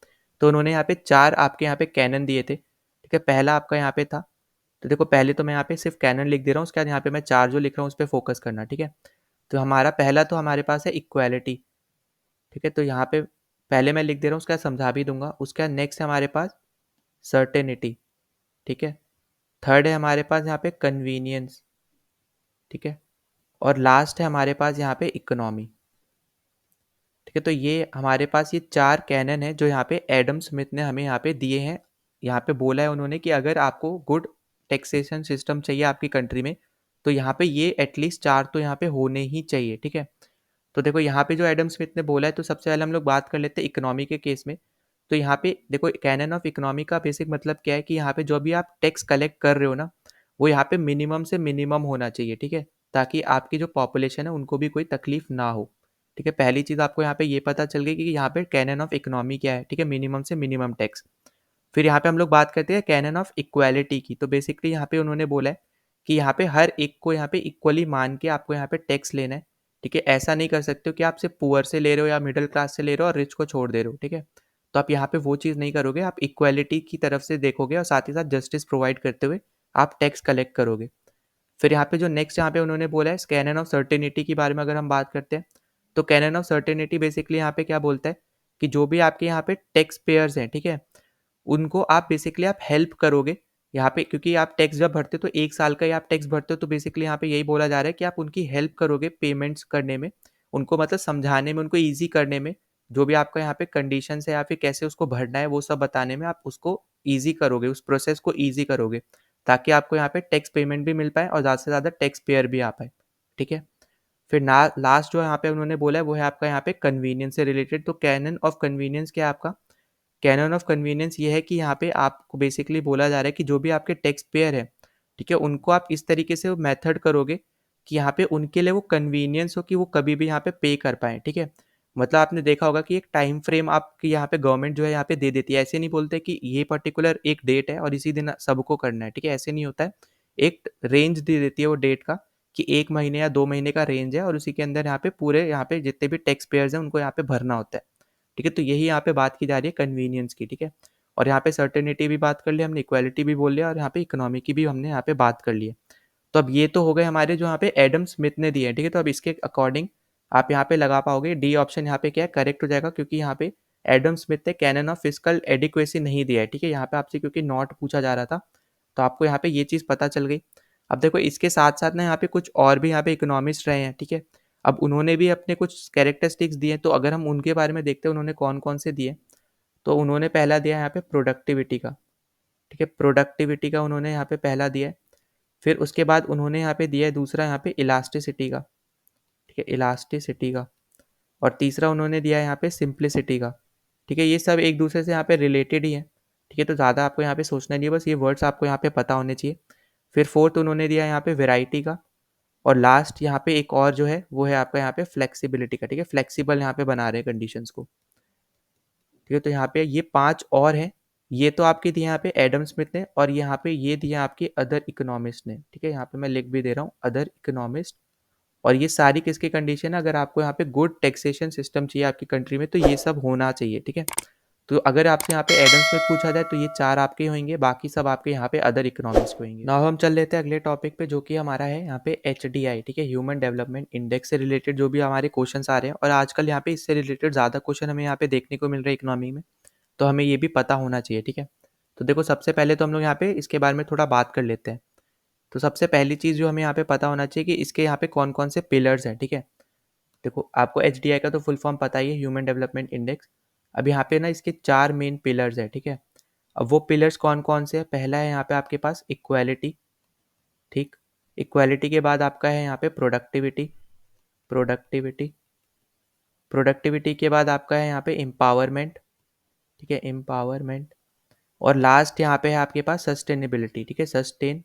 तो उन्होंने यहाँ पे 4 आपके यहाँ पे कैनन दिए थे, ठीक है। पहला आपका यहाँ पे था, तो देखो पहले तो मैं यहाँ पे सिर्फ कैनन लिख दे रहा हूँ, उसके बाद यहाँ पे मैं 4 जो लिख रहा हूँ उस पर फोकस करना, ठीक है। तो हमारा पहला तो हमारे पास है इक्वालिटी, ठीक है। तो यहाँ पे पहले मैं लिख दे रहा हूँ, उसका समझा भी दूंगा। उसका नेक्स्ट है हमारे पास सर्टेनिटी, ठीक है। थर्ड है हमारे पास यहाँ पे कन्वीनियंस, ठीक है। और लास्ट है हमारे पास यहाँ पे इकोनॉमी, ठीक है। तो ये हमारे पास ये 4 कैनन है जो यहाँ पे एडम स्मिथ ने हमें यहाँ पे दिए हैं। यहाँ पे बोला है उन्होंने कि अगर आपको गुड टैक्सेशन सिस्टम चाहिए आपकी कंट्री में, तो यहाँ पे ये एटलीस्ट 4 तो यहाँ पे होने ही चाहिए, ठीक है। तो देखो यहाँ पे जो एडम स्मिथ ने बोला है, तो सबसे पहले हम लोग बात कर लेते हैं इकोनॉमी के केस में। तो यहाँ पे देखो कैनन ऑफ इकोनॉमी का बेसिक मतलब क्या है कि यहाँ पे जो भी आप टैक्स कलेक्ट कर रहे हो ना, वो यहाँ पे मिनिमम से मिनिमम होना चाहिए, ठीक है, ताकि आपकी जो पॉपुलेशन है उनको भी कोई तकलीफ ना हो, ठीक है। पहली चीज़ आपको यहाँ पे ये पता चल गई कि यहाँ पे कैनन ऑफ इकोनॉमी क्या है, ठीक है, मिनिमम से मिनिमम टैक्स। फिर यहाँ पे हम लोग बात करते हैं कैनन ऑफ इक्वालिटी की। तो बेसिकली यहाँ पे उन्होंने बोला है कि यहाँ पे हर एक को यहाँ पे इक्वली मान के आपको यहाँ पे टैक्स लेना है, ठीक है। ऐसा नहीं कर सकते हो कि आप सिर्फ पुअर से ले रहे हो या मिडिल क्लास से ले रहे हो और रिच को छोड़ दे रहे हो, ठीक है। तो आप यहाँ पे वो चीज़ नहीं करोगे, आप इक्वालिटी की तरफ से देखोगे और साथ ही साथ जस्टिस प्रोवाइड करते हुए आप टैक्स कलेक्ट करोगे। फिर यहाँ पे जो नेक्स्ट यहाँ पे उन्होंने बोला है कैनन ऑफ सर्टेनिटी के बारे में अगर हम बात करते हैं, तो कैनन ऑफ सर्टेनिटी बेसिकली यहाँ पे क्या बोलता है कि जो भी आपके यहाँ पे टैक्स पेयर्स हैं, ठीक है, उनको आप बेसिकली आप हेल्प करोगे यहाँ पे, क्योंकि आप टैक्स जब भरते हो तो 1 साल का ही आप टैक्स भरते हो, तो बेसिकली यहाँ पे यही बोला जा रहा है कि आप उनकी हेल्प करोगे पेमेंट्स करने में, उनको मतलब समझाने में, उनको ईजी करने में, जो भी आपका यहाँ पे कंडीशन है या फिर कैसे उसको भरना है वो सब बताने में आप उसको ईजी करोगे, उस प्रोसेस को ईजी करोगे, ताकि आपको यहाँ पे टैक्स पेमेंट भी मिल पाए और ज़्यादा से ज़्यादा टैक्स पेयर भी आ पाए, ठीक है। फिर ना लास्ट जो यहाँ पे उन्होंने बोला है वो है आपका यहाँ पे कन्वीनियंस से रिलेटेड। तो कैनन ऑफ कन्वीनियंस क्या है आपका, कैनन ऑफ कन्वीनियंस ये है कि यहाँ पे आपको बेसिकली बोला जा रहा है कि जो भी आपके टैक्स पेयर है, ठीक है, उनको आप इस तरीके से मेथड करोगे कि यहाँ पे उनके लिए वो कन्वीनियंस हो कि वो कभी भी यहाँ पे पे कर पाए, ठीक है। मतलब आपने देखा होगा कि एक टाइम फ्रेम आपकी यहाँ पे गवर्नमेंट जो है यहाँ पे दे देती है, ऐसे नहीं बोलते कि ये पर्टिकुलर एक डेट है और इसी दिन सबको करना है, ठीक है, ऐसे नहीं होता है। एक रेंज दे देती है वो डेट का कि 1 महीने या 2 महीने का रेंज है और उसी के अंदर यहाँ पे पूरे यहाँ पे जितने भी टैक्स पेयर्स हैं उनको यहाँ पे भरना होता है, ठीक है। तो यही यहाँ पे बात की जा रही है कन्वीनियंस की, ठीक है। और यहाँ पे सर्टेनिटी भी बात कर लिया हमने, इक्वालिटी भी बोल लिया और यहाँ पे इकोनॉमी की भी हमने यहाँ पे बात कर ली है। तो अब ये तो हो गए हमारे जो यहाँ पे एडम स्मिथ ने दिए हैं, ठीक है। तो अब इसके अकॉर्डिंग आप यहाँ पे लगा पाओगे, डी ऑप्शन यहाँ पे क्या है, करेक्ट हो जाएगा, क्योंकि यहाँ पे एडम स्मिथ ने कैनन ऑफ फिस्कल एडिक्वेसी नहीं दिया है, ठीक है। यहाँ पे आपसे क्योंकि नॉट पूछा जा रहा था, तो आपको यहाँ पे ये चीज़ पता चल गई। अब देखो इसके साथ साथ ना यहाँ पे कुछ और भी यहाँ पे इकोनॉमिस्ट रहे हैं, ठीक है। अब उन्होंने भी अपने कुछ कैरेक्टरिस्टिक्स दिए, तो अगर हम उनके बारे में देखते हैं उन्होंने कौन कौन से दिए, तो उन्होंने पहला दिया यहाँ पे प्रोडक्टिविटी का, ठीक है, प्रोडक्टिविटी का उन्होंने यहाँ पे पहला दिया है। फिर उसके बाद उन्होंने यहाँ पे दिया है दूसरा यहाँ पे इलास्टिसिटी का, ठीक है, इलास्टिसिटी का। और तीसरा उन्होंने दिया है यहाँ पे सिंप्लिसिटी का, ठीक है। ये सब एक दूसरे से यहाँ पे रिलेटेड ही है, ठीक है। तो ज़्यादा आपको यहाँ पे सोचना नहीं है, बस ये वर्ड्स आपको यहाँ पे पता होने चाहिए। फिर फोर्थ उन्होंने दिया है यहाँ पे वेराइटी का, और लास्ट यहाँ पे एक और जो है वो है आपका यहाँ पे फ्लेक्सिबिलिटी का, ठीक है, फ्लेक्सिबल यहाँ पे बना रहे हैं कंडीशंस को, ठीक है। तो यहाँ पे ये 5 और हैं ये तो आपके दिए यहाँ पे एडम स्मिथ ने, और यहाँ पे ये दिए आपके अदर इकोनॉमिस्ट ने, ठीक है, यहाँ पे मैं लिख भी दे रहा हूँ अदर इकोनॉमिस्ट। और ये सारी किसकी कंडीशन है, अगर आपको यहाँ पे गुड टैक्सेशन सिस्टम चाहिए आपकी कंट्री में तो ये सब होना चाहिए, ठीक है। तो अगर आपसे यहाँ पे एडम स्मिथ पूछा जाए तो ये 4 आपके होंगे, बाकी सब आपके यहाँ पे अदर इकोनॉमिस्ट होंगे। नाउ हम चल लेते हैं अगले टॉपिक पे, जो कि हमारा है यहाँ पे HDI, ठीक है, ह्यूमन डेवलपमेंट इंडेक्स से रिलेटेड जो भी हमारे क्वेश्चंस आ रहे हैं, और आजकल यहाँ पे इससे रिलेटेड ज़्यादा क्वेश्चन हमें यहाँ पे देखने को मिल रहे हैं इकोनॉमी में, तो हमें ये भी पता होना चाहिए, ठीक है। तो देखो सबसे पहले तो हम लोग यहाँ पे इसके बारे में थोड़ा बात कर लेते हैं। तो सबसे पहली चीज़ जो हमें यहाँ पे पता होना चाहिए कि इसके यहाँ पे कौन कौन से पिलर्स हैं, ठीक है। देखो आपको HDI का तो फुल फॉर्म पता ही है, ह्यूमन डेवलपमेंट इंडेक्स। अब यहाँ पे ना इसके 4 मेन पिलर्स हैं, ठीक है। अब वो पिलर्स कौन कौन से हैं, पहला है यहाँ पे आपके पास इक्वालिटी, ठीक। इक्वालिटी के बाद आपका है यहाँ पे प्रोडक्टिविटी, प्रोडक्टिविटी प्रोडक्टिविटी के बाद आपका है यहाँ पे एम्पावरमेंट, ठीक है, एम्पावरमेंट। और लास्ट यहाँ पे है आपके पास सस्टेनेबिलिटी, ठीक है, सस्टेनेबिलिटी,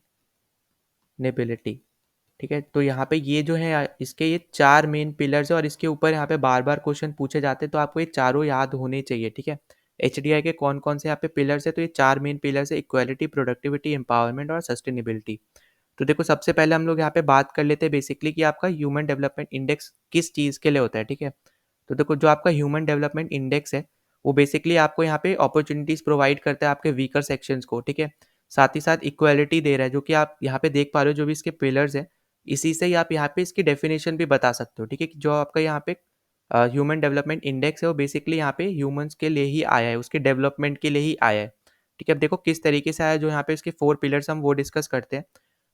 ठीक है। तो यहाँ पे ये जो है इसके ये 4 मेन पिलर्स है, और इसके ऊपर यहाँ पे बार बार क्वेश्चन पूछे जाते हैं, तो आपको ये चारों याद होने चाहिए, ठीक है। HDI के कौन कौन से यहाँ पे पिलर्स है, तो ये 4 मेन पिलर्स है, इक्वालिटी, प्रोडक्टिविटी, एम्पावरमेंट और सस्टेनेबिलिटी। तो देखो सबसे पहले हम लोग यहाँ पे बात कर लेते हैं बेसिकली कि आपका ह्यूमन डेवलपमेंट इंडेक्स किस चीज़ के लिए होता है, ठीक है। तो देखो जो आपका ह्यूमन डेवलपमेंट इंडेक्स है वो बेसिकली आपको यहाँ पे अपॉर्चुनिटीज़ प्रोवाइड करता है आपके वीकर सेक्शंस को, ठीक है। साथ ही साथ इक्वालिटी दे रहा है, जो कि आप यहाँ पे देख पा रहे हो जो भी इसके पिलर्स हैं, इसी से ही आप यहाँ पे इसकी डेफिनेशन भी बता सकते हो, ठीक है, कि जो आपका यहाँ पे ह्यूमन डेवलपमेंट इंडेक्स है वो बेसिकली यहाँ पे ह्यूमंस के लिए ही आया है, उसके डेवलपमेंट के लिए ही आया है, ठीक है। अब देखो किस तरीके से आया, जो यहाँ पे इसके 4 पिलर्स हम वो डिस्कस करते हैं।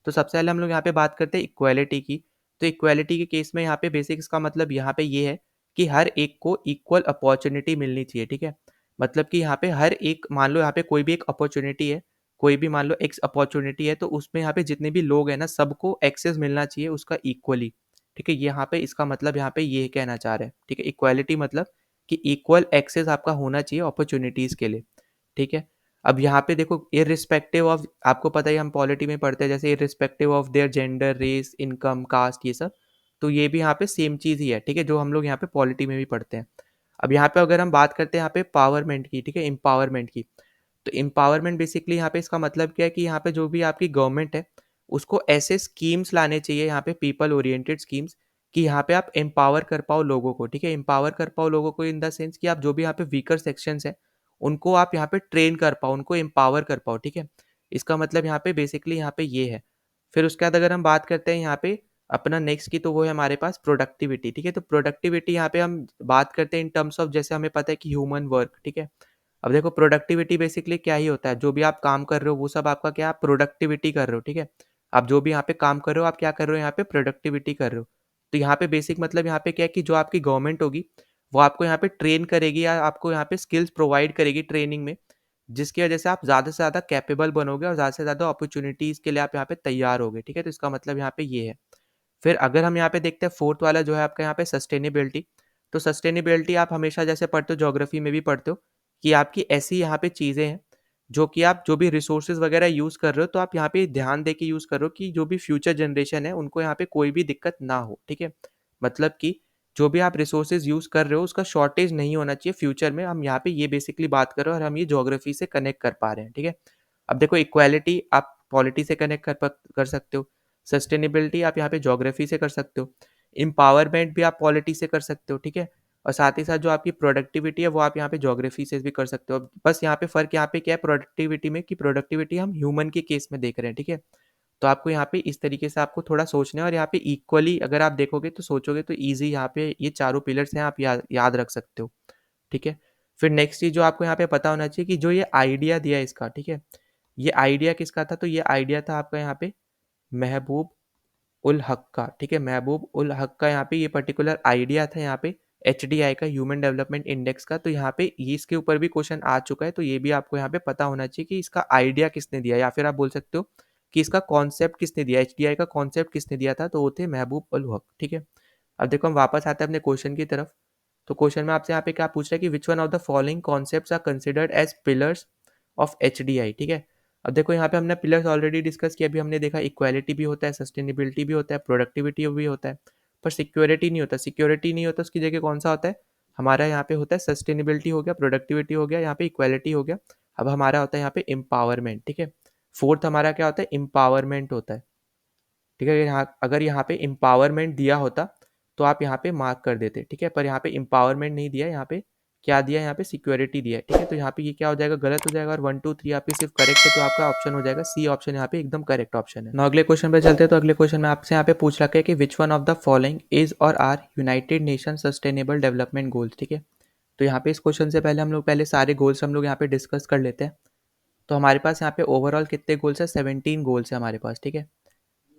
तो सबसे पहले हम लोग यहाँ पे बात करते हैं इक्वालिटी की। तो इक्वालिटी के केस में यहाँ पे बेसिक इसका मतलब यहाँ पे ये है कि हर एक को इक्वल अपॉर्चुनिटी मिलनी चाहिए, ठीक है। मतलब कि यहाँ पे हर एक, मान लो यहाँ पे कोई भी एक अपॉर्चुनिटी है, कोई भी मान लो एक्स अपॉर्चुनिटी है, तो उसमें यहाँ पे जितने भी लोग हैं ना सबको एक्सेस मिलना चाहिए उसका इक्वली, ठीक है। यहाँ पे इसका मतलब यहाँ पे ये कहना चाह रहे हैं, ठीक है। इक्वालिटी मतलब कि इक्वल एक्सेस आपका होना चाहिए अपॉर्चुनिटीज़ के लिए, ठीक है। अब यहाँ पे देखो इररिस्पेक्टिव ऑफ, आपको पता ही हम पॉलिटी में पढ़ते हैं जैसे irrespective of their gender, race, income, caste, ये सब, तो ये भी यहाँ पे सेम चीज़ ही है, ठीक है, जो हम लोग यहाँ पे पॉलिटी में भी पढ़ते हैं। अब यहाँ पे अगर हम बात करते हैं यहाँ पे पावरमेंट की, ठीक है, एम्पावरमेंट की, तो एम्पावरमेंट बेसिकली यहाँ पे इसका मतलब क्या है कि यहाँ पे जो भी आपकी गवर्नमेंट है उसको ऐसे स्कीम्स लाने चाहिए यहाँ पे, पीपल ओरिएंटेड स्कीम्स, कि यहाँ पे आप एम्पावर कर पाओ लोगों को, ठीक है। एम्पावर कर पाओ लोगों को इन द सेंस कि आप जो भी यहाँ पे वीकर सेक्शंस हैं उनको आप यहाँ पे ट्रेन कर पाओ, उनको एम्पावर कर पाओ, ठीक है। इसका मतलब यहाँ पे बेसिकली यहाँ पे ये है। फिर उसके बाद अगर हम बात करते हैं यहाँ पे अपना नेक्स्ट की, तो वो है हमारे पास प्रोडक्टिविटी, ठीक है। तो प्रोडक्टिविटी यहाँ पे हम बात करते हैं इन टर्म्स ऑफ, जैसे हमें पता है कि ह्यूमन वर्क, ठीक है। अब देखो प्रोडक्टिविटी बेसिकली क्या ही होता है, जो भी आप काम कर रहे हो वो सब आपका क्या, आप प्रोडक्टिविटी कर रहे हो, ठीक है। आप जो भी यहाँ पे काम कर रहे हो आप क्या कर रहे हो, यहाँ पे प्रोडक्टिविटी कर रहे हो। तो यहाँ पे बेसिक मतलब यहाँ पे क्या है कि जो आपकी गवर्नमेंट होगी वो आपको यहाँ पे ट्रेन करेगी, या आपको यहाँ पे स्किल्स प्रोवाइड करेगी ट्रेनिंग में, जिसकी वजह से आप ज़्यादा से ज़्यादा कैपेबल बनोगे और ज़्यादा से ज़्यादा अपॉर्चुनिटीज़ के लिए आप यहाँ पे तैयार होगे, ठीक है। तो इसका मतलब यहाँ पे ये है। फिर अगर हम यहाँ पे देखते हैं फोर्थ वाला जो है आपका यहाँ पे सस्टेनेबिलिटी। तो सस्टेनेबिलिटी आप हमेशा जैसे पढ़ते हो, ज्योग्राफी में भी पढ़ते हो, कि आपकी ऐसी यहाँ पे चीज़ें हैं जो कि आप जो भी रिसोर्सेज वगैरह यूज़ कर रहे हो तो आप यहाँ पे ध्यान दे के यूज़ करो कि जो भी फ्यूचर जनरेशन है उनको यहाँ पे कोई भी दिक्कत ना हो, ठीक है। मतलब कि जो भी आप रिसोर्सेज यूज़ कर रहे हो उसका शॉर्टेज नहीं होना चाहिए फ्यूचर में, हम यहाँ पे ये बेसिकली बात कर रहे हो, और हम ये ज्योग्राफी से कनेक्ट कर पा रहे हैं, ठीक है। अब देखो इक्वालिटी आप पॉलिटी से कनेक्ट कर सकते हो, सस्टेनेबिलिटी आप यहाँ पे ज्योग्राफी से कर सकते हो, एम्पावरमेंट भी आप पॉलिटी से कर सकते हो, ठीक है। और साथ ही साथ जो आपकी प्रोडक्टिविटी है वो आप यहाँ पे ज्योग्राफी से भी कर सकते हो। बस यहाँ पे फ़र्क यहाँ पे क्या है प्रोडक्टिविटी में, कि प्रोडक्टिविटी हम ह्यूमन के केस में देख रहे हैं, ठीक है। तो आपको यहाँ पे इस तरीके से आपको थोड़ा सोचना है, और यहाँ पे इक्वली अगर आप देखोगे तो सोचोगे तो ईजी यहाँ पे ये चारों पिलर्स हैं, आप याद रख सकते हो, ठीक है। फिर नेक्स्ट चीज़ जो आपको यहाँ पे पता होना चाहिए कि जो ये आइडिया दिया है इसका, ठीक है, ये आइडिया किसका था, तो ये आइडिया था आपका यहाँ पे महबूब उल हक का, ठीक है। महबूब उल हक का यहाँ पे ये पर्टिकुलर आइडिया था यहाँ पे HDI का, ह्यूमन डेवलपमेंट इंडेक्स का। तो यहाँ पे ये इसके ऊपर भी क्वेश्चन आ चुका है, तो ये भी आपको यहाँ पे पता होना चाहिए कि इसका आइडिया किसने दिया, या फिर आप बोल सकते हो कि इसका कॉन्सेप्ट किसने दिया, HDI का कॉन्सेप्ट किसने दिया था, तो वो थे महबूब उल हक, ठीक है। अब देखो हम वापस आते हैं अपने क्वेश्चन की तरफ। तो क्वेश्चन में आपसे यहाँ पे क्या पूछ रहा है कि which one of the following concepts are considered as pillars of HDI, ठीक है। अब देखो यहाँ पे हमने पिलर्स ऑलरेडी डिस्कस किया, अभी हमने देखा इक्वालिटी भी होता है, सस्टेनेबिलिटी भी होता है, प्रोडक्टिविटी भी होता है, पर सिक्योरिटी नहीं होता। सिक्योरिटी नहीं होता उसकी जगह कौन सा होता है, हमारा यहाँ पे होता है सस्टेनेबिलिटी हो गया, प्रोडक्टिविटी हो गया, यहाँ पे इक्वालिटी हो गया, अब हमारा होता है यहाँ पे एम्पावरमेंट, ठीक है। फोर्थ हमारा क्या होता है, एम्पावरमेंट होता है, ठीक है। अगर यहाँ पे एम्पावरमेंट दिया होता तो आप यहाँ पे मार्क कर देते, ठीक है, पर यहाँ पे एम्पावरमेंट नहीं दिया, यहाँ पे क्या दिया, यहाँ पे सिक्योरिटी दिया है, ठीक है। तो यहाँ पे ये क्या हो जाएगा, गलत हो जाएगा, और 1 2 3 यहाँ पे सिर्फ करेक्ट है, तो आपका ऑप्शन हो जाएगा सी ऑप्शन, यहाँ पे एकदम करेक्ट ऑप्शन है ना। अगले क्वेश्चन पे चलते हैं। तो अगले क्वेश्चन में आपसे यहाँ पे पूछ रखा है कि which one of the following is or are United Nation sustainable development goals, ठीक है। तो यहाँ पे इस क्वेश्चन से पहले हम लोग पहले सारे गोल्स हम लोग यहाँ पे डिस्कस कर लेते हैं। तो हमारे पास यहाँ पे ओवरऑल कितने गोल्स है, 17 गोल्स है हमारे पास, ठीक है।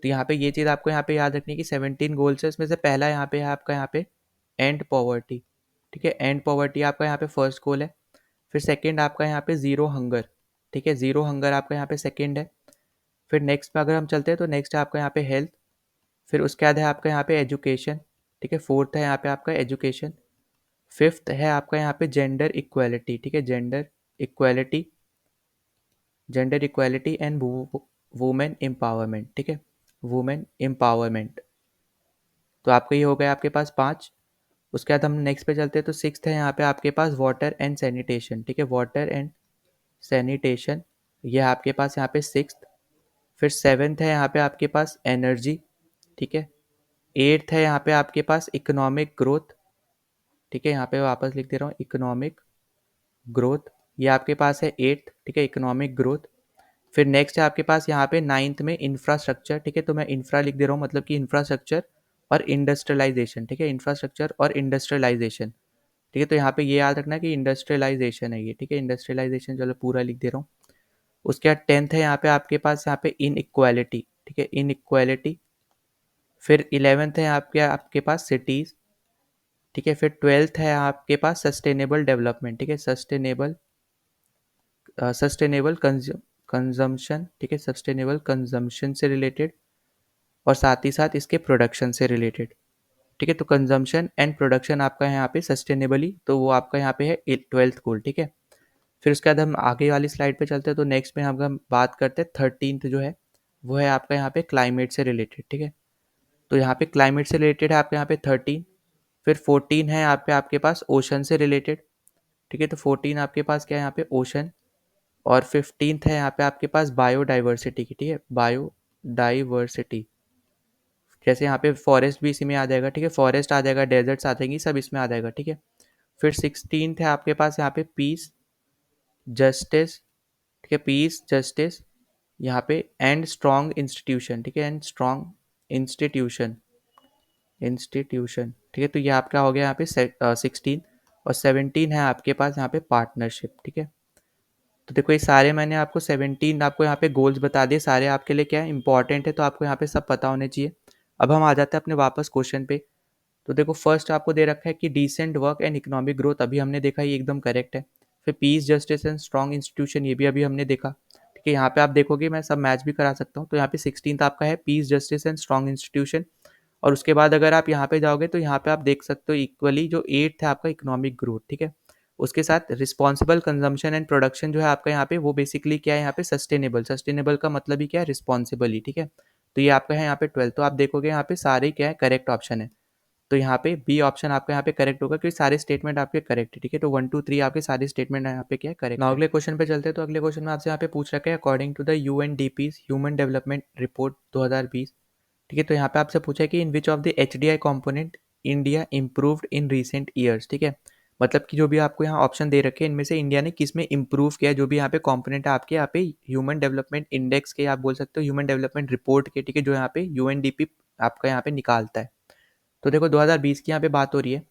तो यहाँ पे ये चीज़ आपको यहाँ पे याद रखनी है कि 17 गोल्स है, इसमें से पहला यहाँ पे है आपका यहाँ पे एंड पॉवर्टी, ठीक है। एंड पॉवर्टी आपका यहाँ पे फर्स्ट गोल है। फिर सेकंड आपका यहाँ पे ज़ीरो हंगर, ठीक है, ज़ीरो हंगर आपका यहाँ पे सेकंड है। फिर नेक्स्ट पे अगर हम चलते हैं तो नेक्स्ट है आपका यहाँ पे हेल्थ। फिर उसके बाद है आपका यहाँ पे एजुकेशन, ठीक है, फोर्थ है यहाँ पे आपका एजुकेशन। फिफ्थ है आपका यहाँ पे जेंडर इक्वालिटी, ठीक है, gender equality, gender equality and women empowerment, ठीक है, वुमेन एम्पावरमेंट। तो आपका ये हो गया आपके पास 5। उसके बाद हम नेक्स्ट पे चलते हैं। तो सिक्स्थ है यहाँ पे आपके पास वाटर एंड सैनिटेशन, ठीक है, वाटर एंड सैनिटेशन, ये आपके पास यहाँ पे सिक्स्थ। फिर सेवेंथ है यहाँ पे आपके पास एनर्जी, ठीक है। एट्थ है यहाँ पे आपके पास इकोनॉमिक ग्रोथ, ठीक है, यहाँ पे वापस लिख दे रहा हूँ इकोनॉमिक ग्रोथ, ये आपके पास है एट्थ, ठीक है, इकोनॉमिक ग्रोथ। फिर नेक्स्ट है आपके पास यहाँ पे नाइन्थ में इंफ्रास्ट्रक्चर, ठीक है, तो मैं इंफ्रा लिख दे रहा हूँ, मतलब कि इंफ्रास्ट्रक्चर और इंडस्ट्रियलाइजेशन, ठीक है, इंफ्रास्ट्रक्चर और इंडस्ट्रियलाइजेशन, ठीक है। तो यहाँ पे ये याद रखना कि इंडस्ट्रियलाइजेशन है ये, ठीक है, इंडस्ट्रियलाइजेशन, चलो पूरा लिख दे रहा हूँ। उसके बाद टेंथ है यहाँ पे आपके पास यहाँ पे इन इक्वालिटी, ठीक है, इन इक्वालिटी। फिर इलेवेंथ है आपके आपके पास सिटीज़, ठीक है। फिर ट्वेल्थ है आपके पास सस्टेनेबल डेवलपमेंट, ठीक है, सस्टेनेबल सस्टेनेबल कंजम्पशन, ठीक है, सस्टेनेबल कंजम्पशन से रिलेटेड, और साथ ही साथ इसके प्रोडक्शन से रिलेटेड, ठीक है। तो कंजम्पशन एंड प्रोडक्शन आपका यहाँ पे सस्टेनेबली, तो वो आपका यहाँ पे है ट्वेल्थ गोल, ठीक है। फिर उसके बाद हम आगे वाली स्लाइड पे चलते हैं। तो नेक्स्ट में हम बात करते हैं 13th जो है, वो है आपका यहाँ पे क्लाइमेट से रिलेटेड, ठीक है। तो यहाँ पे क्लाइमेट से रिलेटेड है आपके यहाँ पे 13। फिर 14 है यहाँ पे आपके पास ओशन से रिलेटेड, ठीक है। तो 14 आपके पास क्या है यहाँ पे ओशन। और 15th है यहाँ पे आपके पास बायोडाइवर्सिटी की, ठीक है, बायोडाइवर्सिटी, जैसे यहाँ पे फॉरेस्ट भी इसी में आ जाएगा, ठीक है, फॉरेस्ट आ जाएगा, डेजर्ट्स आ जाएंगी, सब इसमें आ जाएगा, ठीक है। फिर 16th है आपके पास यहाँ पे पीस जस्टिस, ठीक है, पीस जस्टिस यहाँ पे एंड स्ट्रॉन्ग इंस्टीट्यूशन, ठीक है, एंड स्ट्रॉन्ग इंस्टीट्यूशन, इंस्टीट्यूशन, ठीक है। तो ये आपका हो गया यहाँ पे 16। और 17 है आपके पास यहाँ पे पार्टनरशिप, ठीक है। तो देखो ये सारे मैंने आपको 17 आपको यहाँ पे गोल्स बता दिए, सारे आपके लिए क्या है इंपॉर्टेंट है, तो आपको यहाँ पे सब पता होने चाहिए। अब हम आ जाते हैं अपने वापस क्वेश्चन पे। तो देखो फर्स्ट आपको दे रखा है कि decent work and economic growth, अभी हमने देखा ये एकदम करेक्ट है। फिर peace justice and strong institution, ये भी अभी हमने देखा, ठीक है। यहाँ पे आप देखोगे मैं सब मैच भी करा सकता हूँ। तो यहाँ पे 16th आपका है piece justice and strong institution. और उसके बाद अगर आप यहाँ पे जाओगे तो यहाँ पे आप देख सकते हो इक्वली जो 8th है आपका इकोनॉमिक ग्रोथ, ठीक है। उसके साथ रिस्पॉन्सिबल कंजम्पशन एंड प्रोडक्शन जो है आपका यहाँ पे, वो बेसिकली क्या है यहाँ पे सस्टेनेबल, सस्टेनेबल का मतलब ही क्या है रिस्पॉन्सिबली, ठीक है। तो ये आपका है यहाँ पे 12। तो आप देखोगे यहाँ पे सारे क्या है करेक्ट ऑप्शन है। तो यहाँ पे बी ऑप्शन आपका यहाँ पे करेक्ट होगा क्योंकि सारे स्टेटमेंट आपके करेक्ट है, ठीक है। तो 1 2 3 आपके सारे स्टेटमेंट यहाँ पे क्या है करेक्ट। अगले क्वेश्चन पे चलते हैं। तो अगले क्वेश्चन में आपसे यहाँ पे पूछ रखा है according to the UNDP's human development report 2020, ठीक है। तो यहाँ पे आपसे पूछा है कि in which of the HDI component India improved in recent years, ठीक है। मतलब कि जो भी आपको यहाँ ऑप्शन दे रखे हैं इनमें से इंडिया ने किस में इम्प्रूव किया है, जो भी यहाँ पे कंपोनेंट है आपके यहाँ पे ह्यूमन डेवलपमेंट इंडेक्स के, आप बोल सकते हो ह्यूमन डेवलपमेंट रिपोर्ट के, ठीक है, जो यहाँ पे यूएनडीपी आपका यहाँ पे निकालता है। तो देखो 2020 की यहाँ पे बात हो रही है।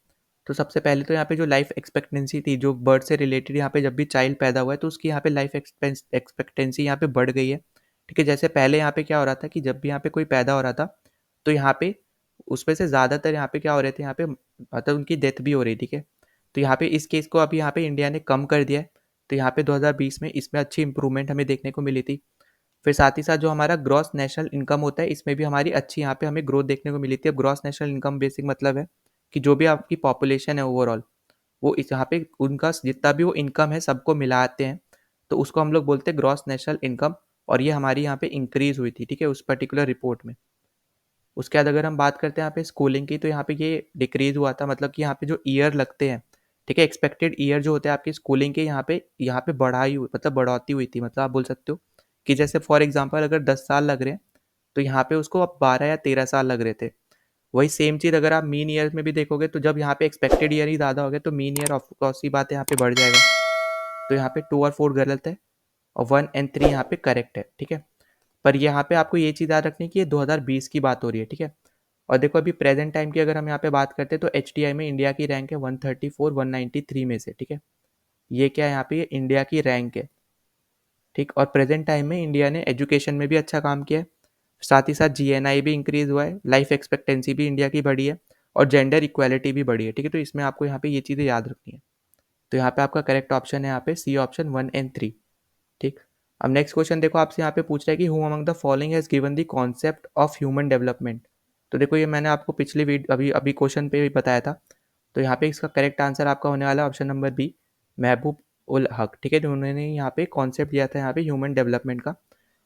तो सबसे पहले तो यहाँ पे जो लाइफ एक्सपेक्टेंसी थी, जो बर्थ से रिलेटेड यहाँ पे जब भी चाइल्ड पैदा हुआ है तो उसकी यहाँ पे लाइफ एक्सपेक्टेंसी यहाँ पे बढ़ गई है, ठीक है। जैसे पहले यहाँ पे क्या हो रहा था कि जब भी यहाँ पे कोई पैदा हो रहा था तो यहाँ पे उसमें से ज़्यादातर यहाँ पे क्या हो रहे थे, यहाँ पे मतलब उनकी डेथ भी हो रही, ठीक है। तो यहाँ पे इस केस को अभी यहाँ पे इंडिया ने कम कर दिया है। तो यहाँ पे 2020 में इसमें अच्छी इंप्रूवमेंट हमें देखने को मिली थी। फिर साथ ही साथ जो हमारा ग्रॉस नेशनल इनकम होता है इसमें भी हमारी अच्छी यहाँ पे हमें ग्रोथ देखने को मिली थी। अब ग्रॉस नेशनल इनकम बेसिक मतलब है कि जो भी आपकी पॉपुलेशन है ओवरऑल, वो इस यहाँ पे उनका जितना भी वो इनकम है सबको मिलाते हैं, तो उसको हम लोग बोलते हैं ग्रॉस नेशनल इनकम। और ये हमारी यहाँ पे इंक्रीज हुई थी, ठीक है, उस पर्टिकुलर रिपोर्ट में। उसके बाद अगर हम बात करते हैं यहाँ पे स्कूलिंग की, तो यहाँ पे ये डिक्रीज हुआ था, मतलब कि यहाँ पे जो ईयर लगते हैं, ठीक है। एक्सपेक्टेड ईयर जो होते हैं आपकी स्कूलिंग के यहाँ पे मतलब बढ़ोतरी हुई थी, मतलब आप बोल सकते हो कि जैसे फॉर एग्जांपल अगर 10 साल लग रहे हैं तो यहाँ पे उसको अब 12 या 13 साल लग रहे थे। वही सेम चीज़ अगर आप मीन ईयर में भी देखोगे तो जब यहाँ पे एक्सपेक्टेड ईयर ही ज़्यादा हो गया तो मीन ईयर ऑफ कोर्स सी बात है यहाँ पे बढ़ जाएगा। तो यहाँ पे 2 और 4 गलत है और 1 एंड 3 यहाँ पे करेक्ट है, ठीक है। पर यहाँ पे आपको ये चीज़ याद रखनी है कि ये 2020 की बात हो रही है, ठीक है। और देखो अभी प्रेजेंट टाइम की अगर हम यहाँ पे बात करते हैं तो एचडीआई में इंडिया की रैंक है 134 193 में से, ठीक है। ये क्या है, यहाँ पे ये इंडिया की रैंक है, ठीक। और प्रेजेंट टाइम में इंडिया ने एजुकेशन में भी अच्छा काम किया है, साथ ही साथ जीएनआई भी इंक्रीज हुआ है, लाइफ एक्सपेक्टेंसी भी इंडिया की बढ़ी है और जेंडर इक्वालिटी भी बढ़ी है, ठीक है। तो इसमें आपको यहाँ पे ये चीज़ें याद रखनी है। तो यहाँ पे आपका करेक्ट ऑप्शन है यहाँ पे सी ऑप्शन 1 एंड 3, ठीक। अब नेक्स्ट क्वेश्चन देखो, आपसे यहाँ पे पूछ रहा है कि who among the following has given the concept of human development. तो देखो ये मैंने आपको पिछली वीडियो अभी अभी क्वेश्चन पे भी बताया था। तो यहाँ पे इसका करेक्ट आंसर आपका होने वाला है ऑप्शन नंबर बी, महबूब उल हक, ठीक है। तो उन्होंने यहाँ पे कॉन्सेप्ट दिया था यहाँ पे ह्यूमन डेवलपमेंट का,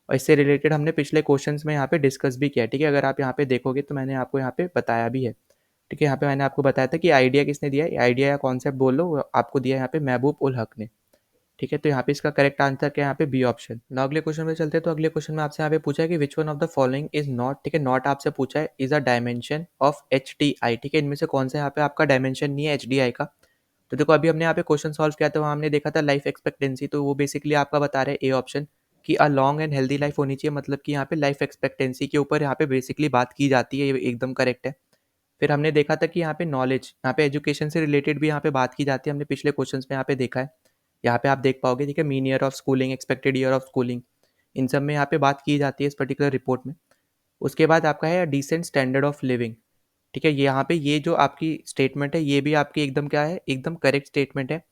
और इससे रिलेटेड हमने पिछले क्वेश्चंस में यहाँ पे डिस्कस भी किया है, ठीक है। अगर आप यहाँ पे देखोगे तो मैंने आपको यहाँ पे बताया भी है, ठीक है। यहाँ पे मैंने आपको बताया था कि आइडिया किसने दिया है, आइडिया या कॉन्सेप्ट बोल लो, आपको दिया है यहाँ पे महबूब उल हक ने, ठीक है। तो यहाँ पे इसका करेक्ट आंसर क्या है, यहाँ पे बी ऑप्शन। ना अगले क्वेश्चन में चलते हैं। तो अगले क्वेश्चन में आपसे यहाँ पे पूछा है कि which one of the following is not, ठीक है, नॉट आपसे पूछा है, is a dimension of H D I, ठीक है। इनमें से कौन सा यहाँ पे आपका डायमेंशन नहीं है एच डी आई का। तो देखो अभी हमने यहाँ पे क्वेश्चन सॉल्व किया था, वहाँ हमने देखा था लाइफ एक्सपेक्टेंसी, तो वो बेसिकली आपका बता रहे हैं ए ऑप्शन कि a long and healthy life होनी चाहिए, मतलब कि यहाँ पे लाइफ एक्सपेक्टेंसी के ऊपर यहाँ पे बेसिकली बात की जाती है, ये एकदम करेक्ट है। फिर हमने देखा था कि यहाँ पे नॉलेज, यहाँ पे एजुकेशन से रिलेटेड भी यहाँ पे बात की जाती है, हमने पिछले क्वेश्चंस में यहाँ पे देखा है। यहाँ पे आप देख पाओगे, ठीक है, mean year of schooling, expected year of schooling, इन सब में यहाँ पे बात की जाती है इस पर्टिकुलर रिपोर्ट में। उसके बाद आपका है डिसेंट स्टैंडर्ड ऑफ लिविंग, ठीक है। यहाँ पे ये जो आपकी स्टेटमेंट है ये भी आपकी एकदम क्या है, एकदम करेक्ट स्टेटमेंट है,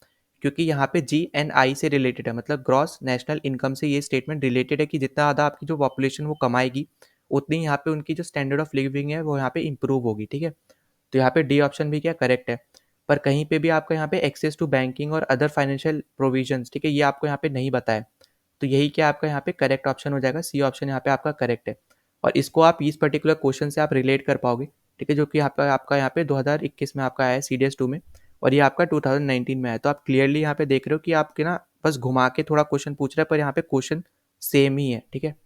क्योंकि यहाँ पे जी एन आई से रिलेटेड है, मतलब ग्रॉस नेशनल इनकम से ये स्टेटमेंट रिलेटेड है कि जितना ज़्यादा आपकी जो पॉपुलेशन वो कमाएगी उतनी यहाँ पे उनकी जो स्टैंडर्ड ऑफ लिविंग है वो यहाँ पे इंप्रूव होगी, ठीक है। तो यहाँ पे डी ऑप्शन भी क्या करेक्ट है। पर कहीं पे भी आपका यहाँ पे एक्सेस टू बैंकिंग और अदर फाइनेंशियल प्रोविजंस, ठीक है, ये आपको यहाँ पे नहीं बताया। तो यही क्या आपका यहाँ पे करेक्ट ऑप्शन हो जाएगा, सी ऑप्शन यहाँ पे आपका करेक्ट है। और इसको आप इस पर्टिकुलर क्वेश्चन से आप रिलेट कर पाओगे, ठीक है, जो कि आपका आपका यहाँ पे 2021 में आपका आया है CDS 2 में, और ये आपका 2019 में आया। तो आप क्लियरली यहाँ पे देख रहे हो कि आपके ना बस घुमा के थोड़ा क्वेश्चन पूछ रहा है, पर यहाँ पे क्वेश्चन सेम ही है, ठीक है।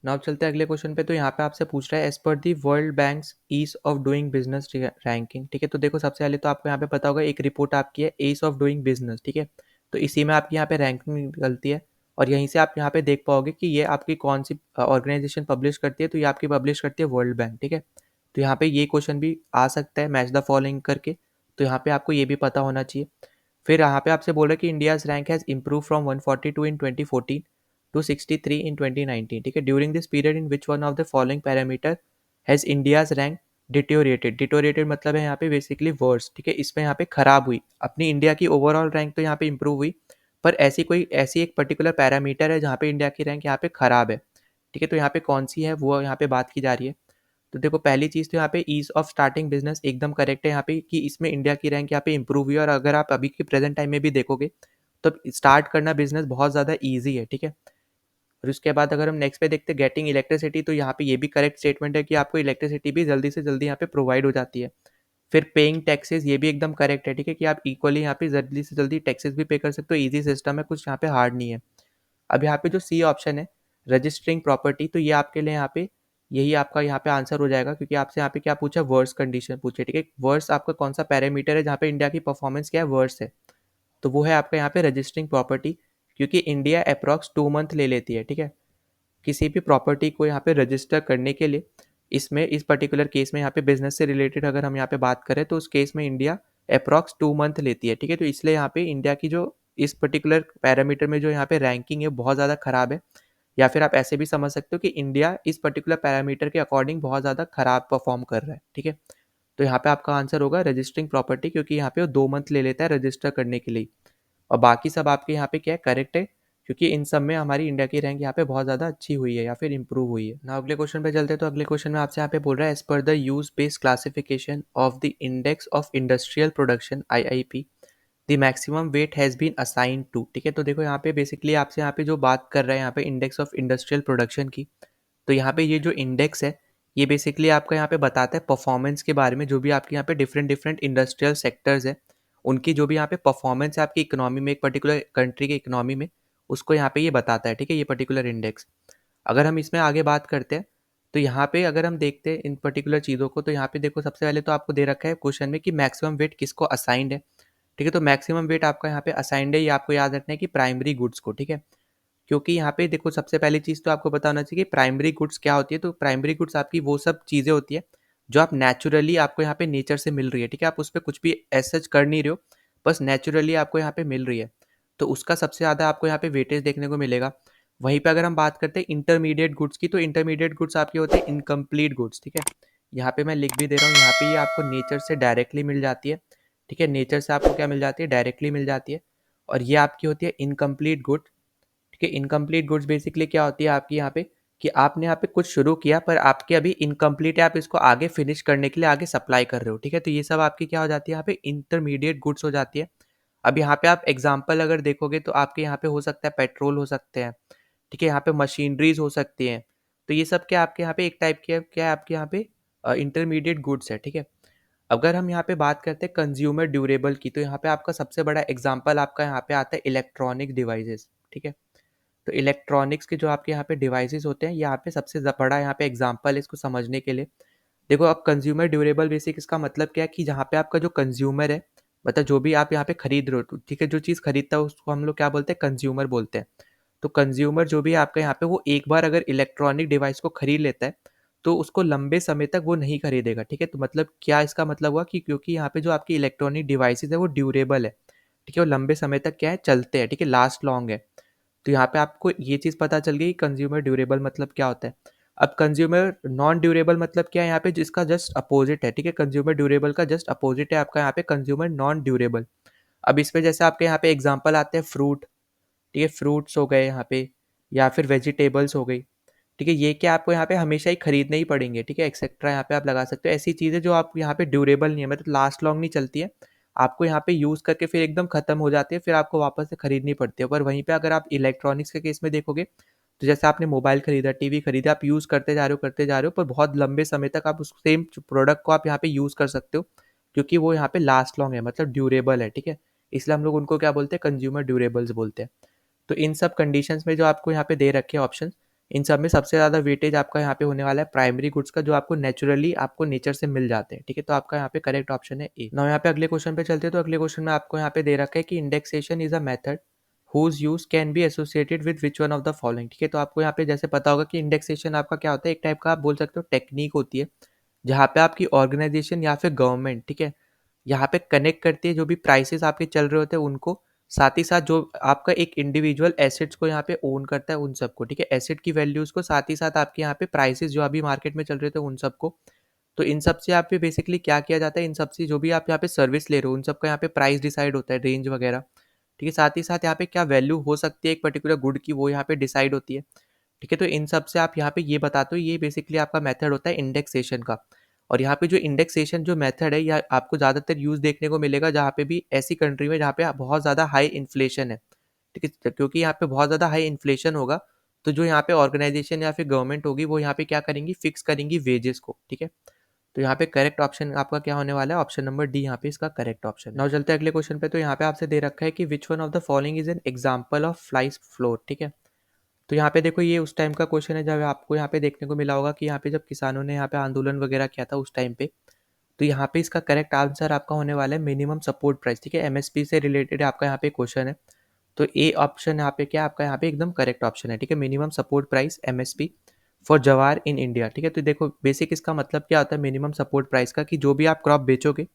नाउ चलते हैं अगले क्वेश्चन पे। तो यहाँ पे आपसे पूछ रहा है as per the world bank's ease of doing business ranking, ठीक है। तो देखो सबसे पहले तो आपको यहाँ पे पता होगा एक रिपोर्ट आपकी है ईज ऑफ डूइंग बिजनेस, ठीक है। तो इसी में आपकी यहाँ पे रैंकिंग निकलती है, और यहीं से आप यहाँ पे देख पाओगे कि ये आपकी कौन सी ऑर्गेनाइजेशन पब्लिश करती है। तो ये आपकी पब्लिश करती है वर्ल्ड बैंक, ठीक है। तो यहाँ पे ये क्वेश्चन भी आ सकता है मैच द फॉलोइंग करके, तो यहाँ पे आपको ये भी पता होना चाहिए। फिर यहाँ पे आपसे बोल रहे कि India's rank has improve from 142 in 2014 to 63 in 2019, ठीक है। During this period in which one of the following parameter has India's rank deteriorated, deteriorated मतलब है यहाँ पे बेसिकली वर्स, ठीक है। इसमें यहाँ पे खराब हुई, अपनी इंडिया की ओवरऑल रैंक तो यहाँ पे इंप्रूव हुई, पर ऐसी एक पर्टिकुलर पैरामीटर है जहाँ पे इंडिया की रैंक यहाँ पे खराब है, ठीक है। तो यहाँ पे कौन सी है वो यहाँ पे बात की जा रही है। तो देखो पहली चीज़ तो यहाँ पे ईज ऑफ स्टार्टिंग बिजनेस एकदम करेक्ट है यहाँ पे, कि इसमें इंडिया की रैंक यहाँ पे इंप्रूव हुई, और अगर आप अभी के प्रेजेंट टाइम में भी देखोगे तो स्टार्ट करना बिजनेस बहुत ज़्यादा ईजी है, ठीक है। और उसके बाद अगर हम नेक्स्ट पे देखते हैं गेटिंग इलेक्ट्रिसिटी, तो यहाँ पे ये भी करेक्ट स्टेटमेंट है कि आपको इलेक्ट्रिसिटी भी जल्दी से जल्दी यहाँ पे प्रोवाइड हो जाती है। फिर पेइंग टैक्सेस, ये भी एकदम करेक्ट है, ठीक है, कि आप इक्वली यहाँ पे जल्दी से जल्दी टैक्सेस भी पे कर सकते हो, ईजी सिस्टम है, कुछ यहाँ पे हार्ड नहीं है। अब यहाँ पे जो सी ऑप्शन है रजिस्टरिंग प्रॉपर्टी, तो ये आपके लिए यहाँ पे यही आपका यहाँ पे आंसर हो जाएगा, क्योंकि आपसे यहाँ पे क्या पूछा, वर्स कंडीशन पूछे, ठीक है। वर्स आपका कौन सा पैरामीटर है जहाँ पे इंडिया की परफॉर्मेंस क्या है, वर्स है, तो वो है आपका यहाँ पे रजिस्टरिंग प्रॉपर्टी, क्योंकि इंडिया अप्रॉक्स 2 मंथ ले लेती है, ठीक है, किसी भी प्रॉपर्टी को यहाँ पे रजिस्टर करने के लिए। इसमें इस पर्टिकुलर केस में यहाँ पे बिजनेस से रिलेटेड अगर हम यहाँ पे बात करें तो उस केस में इंडिया अप्रॉक्स 2 मंथ लेती है, ठीक है। तो इसलिए यहाँ पे इंडिया की जो इस पर्टिकुलर पैरामीटर में जो यहाँ पे रैंकिंग है बहुत ज़्यादा खराब है, या फिर आप ऐसे भी समझ सकते हो कि इंडिया इस पर्टिकुलर पैरामीटर के अकॉर्डिंग बहुत ज़्यादा खराब परफॉर्म कर रहा है, ठीक है। तो यहाँ पे आपका आंसर होगा रजिस्टरिंग प्रॉपर्टी, क्योंकि यहाँ पे वो 2 मंथ ले लेता है रजिस्टर करने के लिए, और बाकी सब आपके यहाँ पे क्या है, करेक्ट है, क्योंकि इन सब में हमारी इंडिया की रैंक यहाँ पे बहुत ज़्यादा अच्छी हुई है या फिर इंप्रूव हुई है ना। अगले क्वेश्चन पे चलते हैं। तो अगले क्वेश्चन में आपसे यहाँ पे बोल रहा है as per the use based classification of the index of industrial production IIP the maximum weight has been assigned to, ठीक है। तो देखो यहाँ पे बेसिकली आपसे यहाँ पे जो बात कर रहा है यहाँ पे इंडेक्स ऑफ इंडस्ट्रियल प्रोडक्शन की, तो यहाँ पे ये जो इंडेक्स है ये बेसिकली आपका यहाँ पे बताता है परफॉर्मेंस के बारे में, जो भी आपके यहाँ पे डिफरेंट डिफरेंट इंडस्ट्रियल सेक्टर्स है उनकी जो भी यहाँ पे परफॉर्मेंस है आपकी इकोनॉमी में, एक पर्टिकुलर कंट्री के इकोनॉमी में, उसको यहाँ पे ये बताता है, ठीक है, ये पर्टिकुलर इंडेक्स। अगर हम इसमें आगे बात करते हैं, तो यहाँ पे अगर हम देखते हैं इन पर्टिकुलर चीज़ों को, तो यहाँ पे देखो सबसे पहले तो आपको दे रखा है क्वेश्चन में कि मैक्सिमम वेट किसको असाइंड है, ठीक है। तो मैक्सिमम वेट आपका यहाँ पे असाइंड है, ये आपको याद रखना है कि प्राइमरी गुड्स को, ठीक है। क्योंकि यहाँ पे देखो सबसे पहली चीज़ तो आपको पता होना चाहिए कि प्राइमरी गुड्स क्या होती है। तो प्राइमरी गुड्स आपकी वो सब चीज़ें होती है जो आप नेचुरली आपको यहाँ पे नेचर से मिल रही है, ठीक है। आप उस पर कुछ भी एज सच कर नहीं रहे हो, बस नेचुरली आपको यहाँ पे मिल रही है, तो उसका सबसे ज़्यादा आपको यहाँ पे वेटेज देखने को मिलेगा। वहीं पे अगर हम बात करते हैं इंटरमीडिएट गुड्स की, तो इंटरमीडिएट गुड्स आपके होते हैं इनकम्प्लीट गुड्स, ठीक है। यहाँ पे मैं लिख भी दे रहा हूँ, यहाँ पे ये आपको नेचर से डायरेक्टली मिल जाती है, ठीक है। नेचर से आपको क्या मिल जाती है, डायरेक्टली मिल जाती है। और ये आपकी होती है इनकम्प्लीट गुड, ठीक है। इनकम्प्लीट गुड्स बेसिकली क्या होती है आपकी यहाँ पे, कि आपने यहाँ पे कुछ शुरू किया पर आपके अभी इनकम्प्लीट है, आप इसको आगे फिनिश करने के लिए आगे सप्लाई कर रहे हो, ठीक है। तो ये सब आपकी क्या हो जाती है यहाँ पे, इंटरमीडिएट गुड्स हो जाती है। अब यहाँ पे आप एग्जाम्पल अगर देखोगे तो आपके यहाँ पे हो सकता है पेट्रोल हो सकते हैं, ठीक है। यहाँ पे मशीनरीज हो सकती हैं। तो ये सब क्या आपके यहाँ पे एक टाइप की क्या है आपके यहाँ पे इंटरमीडिएट गुड्स है, ठीक है। अगर हम यहाँ पे बात करते हैं कंज्यूमर ड्यूरेबल की, तो यहाँ पे आपका सबसे बड़ा एग्जाम्पल आपका यहाँ पे आता है इलेक्ट्रॉनिक डिवाइसेस, ठीक है। तो इलेक्ट्रॉनिक्स के जो आपके यहाँ पे डिवाइसेस होते हैं, यहाँ पे सबसे बड़ा यहाँ पे एग्जांपल है इसको समझने के लिए। देखो अब कंज्यूमर ड्यूरेबल बेसिक इसका मतलब क्या है कि जहाँ पे आपका जो कंज्यूमर है, मतलब जो भी आप यहाँ पे खरीद रहे हो, ठीक है, जो चीज़ खरीदता है उसको हम लोग क्या बोलते हैं, कंज्यूमर बोलते हैं। तो कंज्यूमर जो भी आपका यहाँ पे, वो एक बार अगर इलेक्ट्रॉनिक डिवाइस को खरीद लेता है तो उसको लंबे समय तक वो नहीं खरीदेगा, ठीक है। तो मतलब क्या इसका मतलब हुआ कि क्योंकि यहाँ पे जो आपकी इलेक्ट्रॉनिक डिवाइसेज है वो ड्यूरेबल है, ठीक है, वो लंबे समय तक क्या है, चलते हैं, ठीक है, लास्ट लॉन्ग है। तो यहाँ पे आपको ये चीज़ पता चल गई कंज्यूमर ड्यूरेबल मतलब क्या होता है। अब कंज्यूमर नॉन ड्यूरेबल मतलब क्या है यहाँ पे, जिसका जस्ट अपोजिट है, ठीक है। कंज्यूमर ड्यूरेबल का जस्ट अपोजिट है आपका यहाँ पे कंज्यूमर नॉन ड्यूरेबल। अब इसमें जैसे आपके यहाँ पे एग्जांपल आते हैं फ्रूट, ठीक है, फ्रूट्स हो गए यहाँ पे, या फिर वेजिटेबल्स हो गई, ठीक है। ये क्या आपको यहाँ पे हमेशा ही खरीदने ही पड़ेंगे, ठीक है, एक्सेट्रा यहाँ पे आप लगा सकते हो। ऐसी चीज़ें जो आप यहाँ पे ड्यूरेबल नहीं है, मतलब लास्ट लॉन्ग नहीं चलती है, आपको यहाँ पे यूज़ करके फिर एकदम खत्म हो जाती है, फिर आपको वापस से खरीदनी पड़ती है। पर वहीं पे अगर आप इलेक्ट्रॉनिक्स के केस में देखोगे, तो जैसे आपने मोबाइल खरीदा, टीवी खरीदा, आप यूज़ करते जा रहे हो, पर बहुत लंबे समय तक आप उस सेम प्रोडक्ट को आप यहाँ पे यूज़ कर सकते हो, क्योंकि वो यहाँ पे लास्ट लॉन्ग है, मतलब ड्यूरेबल है, ठीक है। इसलिए हम लोग उनको क्या बोलते हैं, कंज्यूमर ड्यूरेबल्स बोलते हैं। तो इन सब कंडीशंस में जो आपको यहाँ पे दे रखे हैं ऑप्शन, इन सब में सबसे ज़्यादा वेटेज आपका यहाँ पे होने वाला है प्राइमरी गुड्स का, जो आपको नेचुरली आपको नेचर से मिल जाते हैं, ठीक है। तो आपका यहाँ पे करेक्ट ऑप्शन है ए। नाउ यहाँ पे अगले क्वेश्चन पे चलते हैं। तो अगले क्वेश्चन में आपको यहाँ पे दे रखा है कि indexation is a method whose use can be associated with which one of the following, ठीक है। तो आपको यहाँ पे जैसे पता होगा कि इंडेक्सेशन आपका क्या होता है, एक टाइप का आप बोल सकते हो टेक्निक होती है, जहाँ पे आपकी ऑर्गेनाइजेशन या फिर गवर्नमेंट, ठीक है, यहाँ पे कनेक्ट करती है जो भी प्राइसेस आपके चल रहे होते हैं उनको, साथ ही साथ जो आपका एक इंडिविजुअल एसेट्स को यहाँ पे ओन करता है उन सबको, ठीक है, एसेट की वैल्यूज़ को, साथ ही साथ आपके यहाँ पे प्राइसेस जो अभी मार्केट में चल रहे थे उन सबको। तो इन सब से आप पे बेसिकली क्या किया जाता है, इन सब से जो भी आप यहाँ पे सर्विस ले रहे हो उन सबका यहाँ पे प्राइस डिसाइड होता है, रेंज वगैरह, ठीक है। साथ ही साथ यहाँ पे क्या वैल्यू हो सकती है एक पर्टिकुलर गुड की, वो यहाँ पे डिसाइड होती है, ठीक है। तो इन सब से आप यहाँ पे ये बताते हो, ये बेसिकली आपका मेथड होता है इंडेक्सेशन का। और यहाँ पे जो इंडेक्सेशन जो मेथड है, यह आपको ज़्यादातर यूज़ देखने को मिलेगा जहाँ पे भी ऐसी कंट्री में जहाँ पे बहुत ज़्यादा हाई इन्फ्लेशन है, ठीक है। क्योंकि यहाँ पे बहुत ज़्यादा हाई इन्फ्लेशन होगा, तो जो यहाँ पे ऑर्गेनाइजेशन या फिर गवर्नमेंट होगी वो यहाँ पे क्या करेंगी, फिक्स करेंगी वेजेस को, ठीक है। तो यहाँ पे करेक्ट ऑप्शन आपका क्या होने वाला है, ऑप्शन नंबर डी यहाँ पे इसका करेक्ट ऑप्शन। नाउ चलते हैं अगले क्वेश्चन पे। तो यहाँ पे आपसे दे रखा है कि which one of the following is an example of flies floor, ठीक है। तो यहाँ पे देखो ये उस टाइम का क्वेश्चन है जब आपको यहाँ पे देखने को मिला होगा कि यहाँ पे जब किसानों ने यहाँ पे आंदोलन वगैरह किया था उस टाइम पे। तो यहाँ पे इसका करेक्ट आंसर आपका होने वाला है मिनिमम सपोर्ट प्राइस, ठीक है। एमएसपी से रिलेटेड आपका यहाँ पे क्वेश्चन है, तो ए ऑप्शन यहाँ पे क्या आपका यहाँ पे एकदम करेक्ट ऑप्शन है, ठीक है। Minimum support price MSP for जवार इन इंडिया, ठीक है। तो देखो बेसिक इसका मतलब क्या होता है मिनिमम सपोर्ट प्राइस का, कि जो भी आप क्रॉप बेचोगे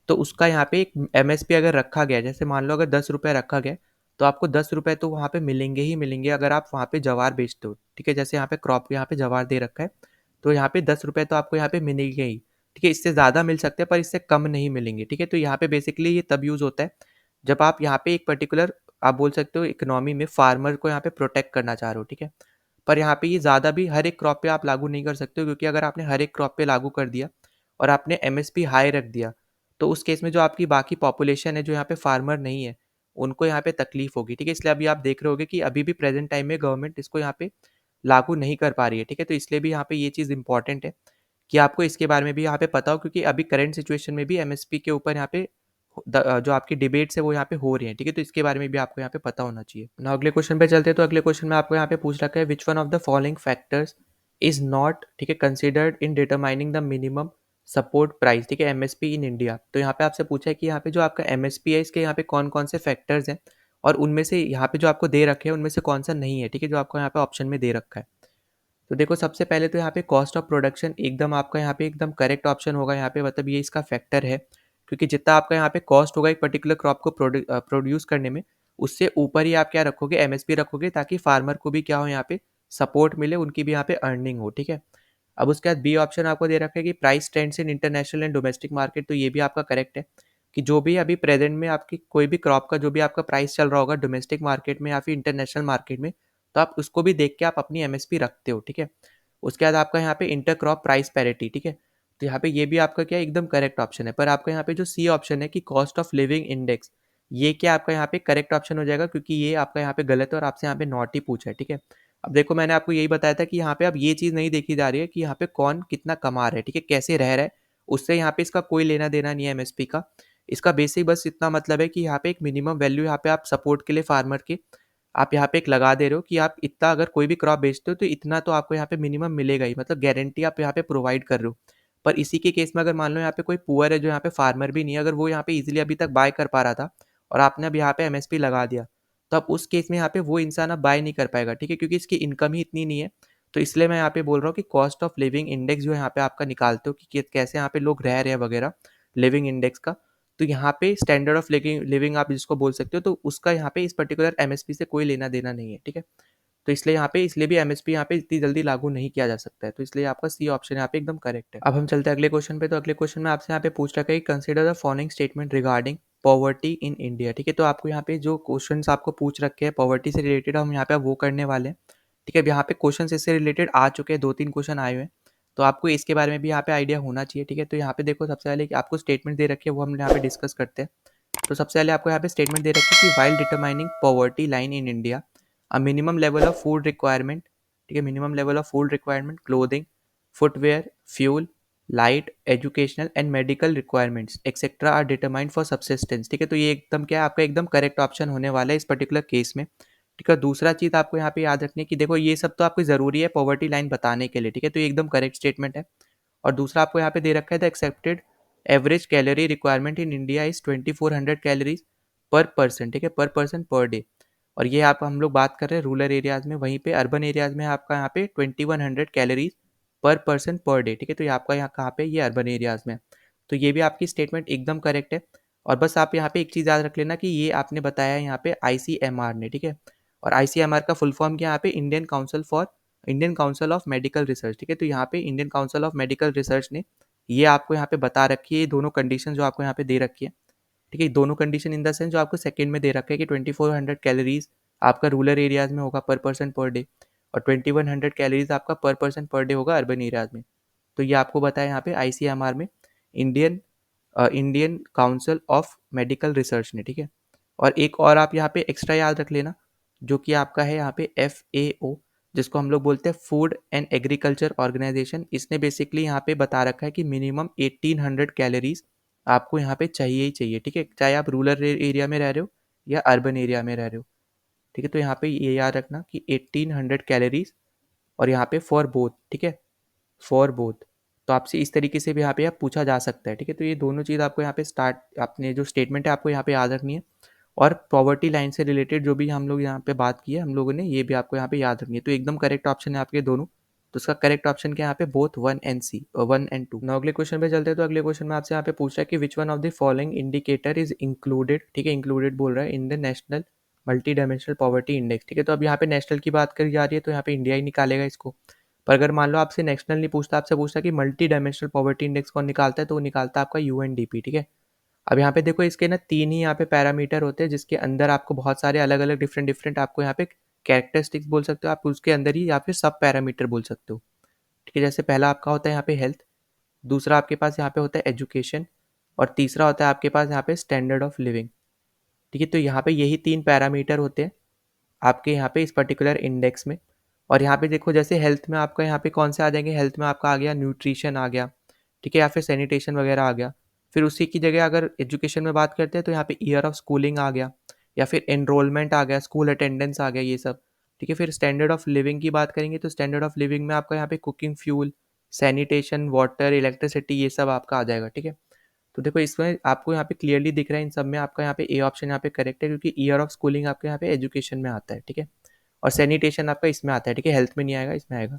तो उसका यहाँ पे एक एमएसपी अगर रखा गया, जैसे मान लो अगर 10 रुपये रखा गया, तो आपको 10 रुपये तो वहाँ पे मिलेंगे ही मिलेंगे अगर आप वहाँ पे जवार बेचते हो, ठीक है। जैसे यहाँ पे क्रॉप यहाँ पे जवार दे रखा है, तो यहाँ पे 10 रुपये तो आपको यहाँ पे मिलेंगे ही, ठीक है। इससे ज़्यादा मिल सकते हैं पर इससे कम नहीं मिलेंगे, ठीक है। तो यहाँ पे बेसिकली ये तब यूज़ होता है जब आप यहाँ पे एक पर्टिकुलर आप बोल सकते हो इकोनॉमी में फार्मर को यहाँ पे प्रोटेक्ट करना चाह रहे हो, ठीक है। पर यहाँ पे ये ज़्यादा भी हर एक क्रॉप पे आप लागू नहीं कर सकते हो, क्योंकि अगर आपने हर एक क्रॉप पे लागू कर दिया और आपने एमएसपी हाई रख दिया, तो उस केस में जो आपकी बाकी पॉपुलेशन है जो यहाँ पे फार्मर नहीं है, उनको यहाँ पे तकलीफ होगी, ठीक है। इसलिए अभी आप देख रहे होगे कि अभी भी प्रेजेंट टाइम में गवर्नमेंट इसको यहाँ पे लागू नहीं कर पा रही है, ठीक है। तो इसलिए भी यहाँ पे ये चीज़ इंपॉर्टेंट है कि आपको इसके बारे में भी यहाँ पे पता हो, क्योंकि अभी करंट सिचुएशन में भी एमएसपी के ऊपर यहाँ पे जो आपकी डिबेट्स है वो यहाँ पे हो रही हैं, ठीक है, तो इसके बारे में भी आपको यहाँ पे पता होना चाहिए ना। अगले क्वेश्चन पे चलते हैं। तो अगले क्वेश्चन में आपको यहाँ पे पूछ रखा है विच one of the following factors is not, ठीक है, considered in determining the minimum support price, ठीक है, एमएसपी इन इंडिया। तो यहाँ पे आपसे पूछा है कि यहाँ पे जो आपका एमएसपी है इसके यहाँ पे कौन कौन से फैक्टर्स हैं और उनमें से यहाँ पे जो आपको दे रखे हैं उनमें से कौन सा नहीं है, ठीक है, जो आपको यहाँ पे ऑप्शन में दे रखा है। तो देखो सबसे पहले तो यहाँ पे कॉस्ट ऑफ प्रोडक्शन एकदम आपका यहाँ पे एकदम करेक्ट ऑप्शन होगा यहाँ पे, मतलब ये इसका फैक्टर है, क्योंकि जितना आपका यहाँ पे कॉस्ट होगा एक पर्टिकुलर क्रॉप को प्रोड्यूस करने में, उससे ऊपर ही आप क्या रखोगे, एमएसपी रखोगे, ताकि फार्मर को भी क्या हो यहाँ पे सपोर्ट मिले, उनकी भी यहाँ पे अर्निंग हो, ठीक है। अब उसके बाद बी ऑप्शन आपको दे रखा है कि price trends in international and domestic market. तो ये भी आपका करेक्ट है कि जो भी अभी प्रेजेंट में आपकी कोई भी क्रॉप का जो भी आपका प्राइस चल रहा होगा डोमेस्टिक मार्केट में या फिर इंटरनेशनल मार्केट में, तो आप उसको भी देख के आप अपनी एमएसपी रखते हो, ठीक है। उसके बाद आपका यहाँ पे इंटर क्रॉप प्राइस पैरिटी, ठीक है, तो यहाँ पे ये भी आपका क्या एकदम करेक्ट ऑप्शन है। पर आपका यहाँ पे जो सी ऑप्शन है कि कॉस्ट ऑफ लिविंग इंडेक्स, ये क्या आपका यहाँ पे करेक्ट ऑप्शन हो जाएगा, क्योंकि ये आपका यहाँ पे गलत है और आपसे यहाँ पे नॉट ही पूछा है, ठीक है। अब देखो मैंने आपको यही बताया था कि यहाँ पे अब ये चीज़ नहीं देखी जा रही है कि यहाँ पे कौन कितना कमा रहा है, ठीक है, कैसे रह रहा है, उससे यहाँ पे इसका कोई लेना देना नहीं है एमएसपी का। इसका बेसिक बस इतना मतलब है कि यहाँ पे एक मिनिमम वैल्यू यहाँ पे आप सपोर्ट के लिए फार्मर के आप यहाँ पे एक लगा दे रहे हो कि आप इतना अगर कोई भी क्रॉप बेचते हो तो इतना तो आपको यहाँ पे मिनिमम मिलेगा ही, मतलब गारंटी आप यहाँ पे प्रोवाइड कर रहे हो। पर इसी के केस में अगर मान लो यहाँ पे कोई पुअर है जो यहाँ पे फार्मर भी नहीं है, अगर वो यहाँ पे इजीली अभी तक बाय कर पा रहा था और आपने अब यहाँ पे एमएसपी लगा दिया, तो अब उस केस में यहाँ पे वो इंसान अब बाय नहीं कर पाएगा, ठीक है, क्योंकि इसकी इनकम ही इतनी नहीं है। तो इसलिए मैं यहाँ पे बोल रहा हूँ कि कॉस्ट ऑफ लिविंग इंडेक्स जो यहाँ पे आपका निकालते हो कि कैसे यहाँ पे लोग रह रहे हैं वगैरह, लिविंग इंडेक्स का, तो यहाँ पे स्टैंडर्ड ऑफ लिविंग आप जिसको बोल सकते हो, तो उसका यहाँ पे इस पर्टिकुलर एमएसपी से कोई लेना देना नहीं है, ठीक है। तो इसलिए यहाँ पे इसलिए भी एमएसपी यहाँ पे इतनी जल्दी लागू नहीं किया जा सकता है, तो इसलिए आपका सी ऑप्शन यहाँ पे एकदम करेक्ट है। अब हम चलते हैं अगले क्वेश्चन पे। तो अगले क्वेश्चन में आपसे यहाँ पे पूछ रखा है consider the following statement regarding poverty in India, ठीक है। तो आपको यहाँ पे जो क्वेश्चन आपको पूछ रखे हैं पॉवर्टी से रिलेटेड, हम यहाँ पे वो करने वाले हैं, ठीक है। अब यहाँ पे क्वेश्चन इससे रिलेटेड आ चुके हैं, 2-3 क्वेश्चन आए हुए हैं, तो आपको इसके बारे में भी यहाँ पे आइडिया होना चाहिए, ठीक है। तो यहाँ पे देखो सबसे पहले कि आपको स्टेटमेंट दे रखी है वो हम यहाँ पे डिस्कस करते हैं। तो सबसे पहले आपको यहाँ पे स्टेटमेंट दे रखी है कि while determining poverty line in India a minimum level of food requirement, ठीक है, minimum level of food requirement, clothing, footwear, fuel, light, educational and medical requirements etcetera are determined for subsistence, ठीक है। तो ये एकदम क्या है आपका एकदम करेक्ट ऑप्शन होने वाला है इस पर्टिकुलर केस में, ठीक है। दूसरा चीज़ आपको यहाँ पे याद रखनी है कि देखो ये सब तो आपको ज़रूरी है पॉवर्टी लाइन बताने के लिए, ठीक है, तो ये एकदम करेक्ट स्टेटमेंट है। और दूसरा आपको यहाँ पे दे रखा है the accepted average calorie requirement in India is 2400 calories पर पर्सन, ठीक है, पर पर्सन पर डे। और ये आप हम लोग बात कर रहे हैं रूरल एरियाज में, वहीं पे अर्बन एरियाज में आपका यहाँ पे 2100 कैलोरीज पर पर्सन पर डे, ठीक है। तो ये आपका यहाँ कहाँ पे ये अर्बन एरियाज में, तो ये भी आपकी स्टेटमेंट एकदम करेक्ट है। और बस आप यहाँ पे एक चीज़ याद रख लेना कि ये आपने बताया है यहाँ पे आईसीएमआर ने, ठीक है। और आईसीएमआर का फुल फॉर्म क्या यहाँ पे Indian council of medical research, ठीक है। तो यहाँ पे Indian council of medical research ने ये आपको यहाँ पे बता रखी है, दोनों कंडीशन जो आपको यहाँ पे दे रखी है, ठीक है, दोनों कंडीशन इन द सेंस जो आपको सेकंड में दे रखा है कि 2400 कैलोरीज आपका रूरल एरियाज में होगा पर पर्सन पर डे और 2100 कैलोरीज आपका पर पर्सन पर डे होगा अर्बन एरियाज में। तो ये आपको बताया यहाँ पे आईसीएमआर में Indian Indian council of medical research ने, ठीक है। और एक और आप यहाँ पे एक्स्ट्रा याद रख लेना जो कि आपका है यहाँ पे FAO, जिसको हम लोग बोलते हैं फूड एंड एग्रीकल्चर ऑर्गेनाइजेशन। इसने बेसिकली यहाँ पे बता रखा है कि मिनिमम 1800 कैलोरीज आपको यहाँ पे चाहिए ही चाहिए, ठीक है, चाहे आप रूरल एरिया में रह रहे हो या अर्बन एरिया में रह रहे हो, ठीक है। तो यहाँ पे ये याद रखना कि 1800 कैलोरीज और यहाँ पे फॉर बोथ, ठीक है, फॉर बोथ। तो आपसे इस तरीके से भी यहाँ पे आप पूछा जा सकता है, ठीक है। तो ये दोनों चीज़ आपको यहाँ पे स्टार्ट अपने जो स्टेटमेंट है आपको यहाँ पे याद रखनी है। और पॉवर्टी लाइन से रिलेटेड जो भी हम लोग यहाँ पे बात की है हम लोगों ने, ये भी आपको यहाँ पे याद रखनी है। तो एकदम करेक्ट ऑप्शन है आपके दोनों। तो उसका करेक्ट ऑप्शन क्या है यहाँ पे बोथ 1 and 2। अगले क्वेश्चन पे चलते हैं। तो अगले क्वेश्चन में आपसे यहाँ पे पूछ रहा है कि which one of the following indicator is included, ठीक है, इंक्लूडेड बोल रहा है in the national multi dimensional poverty index, ठीक है। तो अब यहाँ पे नेशनल की बात करी जा रही है तो यहाँ पे इंडिया ही निकालेगा इसको। पर अगर मान लो आपसे नेशनल नहीं पूछता, आपसे पूछता कि मल्टी डायमेंशनल पॉवर्टी इंडेक्स कौन निकालता है, तो वो निकालता है आपका यूएनडीपी, ठीक है। अब यहाँ पे देखो इसके ना 3 ही यहाँ पे पैरामीटर होते हैं जिसके अंदर आपको बहुत सारे अलग अलग डिफरेंट आपको यहाँ पे कैरेक्टरिस्टिक्स बोल सकते हो आप, उसके अंदर ही या फिर सब पैरामीटर बोल सकते हो, ठीक है। जैसे पहला आपका होता है यहाँ पे हेल्थ, दूसरा आपके पास यहाँ पे होता है एजुकेशन और तीसरा होता है आपके पास यहाँ पे स्टैंडर्ड ऑफ लिविंग, ठीक है। तो यहाँ पे यही 3 पैरामीटर होते हैं आपके यहाँ पे इस पर्टिकुलर इंडेक्स में। और यहाँ पे देखो जैसे हेल्थ में आपका यहाँ पे कौन से आ जाएंगे, हेल्थ में आपका आ गया न्यूट्रिशन आ गया, ठीक है, या फिर सैनिटेशन वगैरह आ गया। फिर उसी की जगह अगर एजुकेशन में बात करते हैं तो यहाँ पे ईयर ऑफ स्कूलिंग आ गया, या फिर एनरोलमेंट आ गया, स्कूल अटेंडेंस आ गया, ये सब। ठीक है, फिर स्टैंडर्ड ऑफ लिविंग की बात करेंगे तो स्टैंडर्ड ऑफ लिविंग में आपका यहाँ पे cooking fuel, sanitation, water, electricity, ये सब आपका आ जाएगा। ठीक है, तो देखो इसमें आपको यहाँ पे क्लियरली दिख रहा है इन सब में आपका यहाँ पे ए ऑप्शन यहाँ पे करेक्ट है, क्योंकि ईयर ऑफ स्कूलिंग आपके यहाँ पे एजुकेशन में आता है। ठीक है, और सैनिटेशन आपका इसमें आता है। ठीक है, हेल्थ में नहीं आएगा, इसमें आएगा।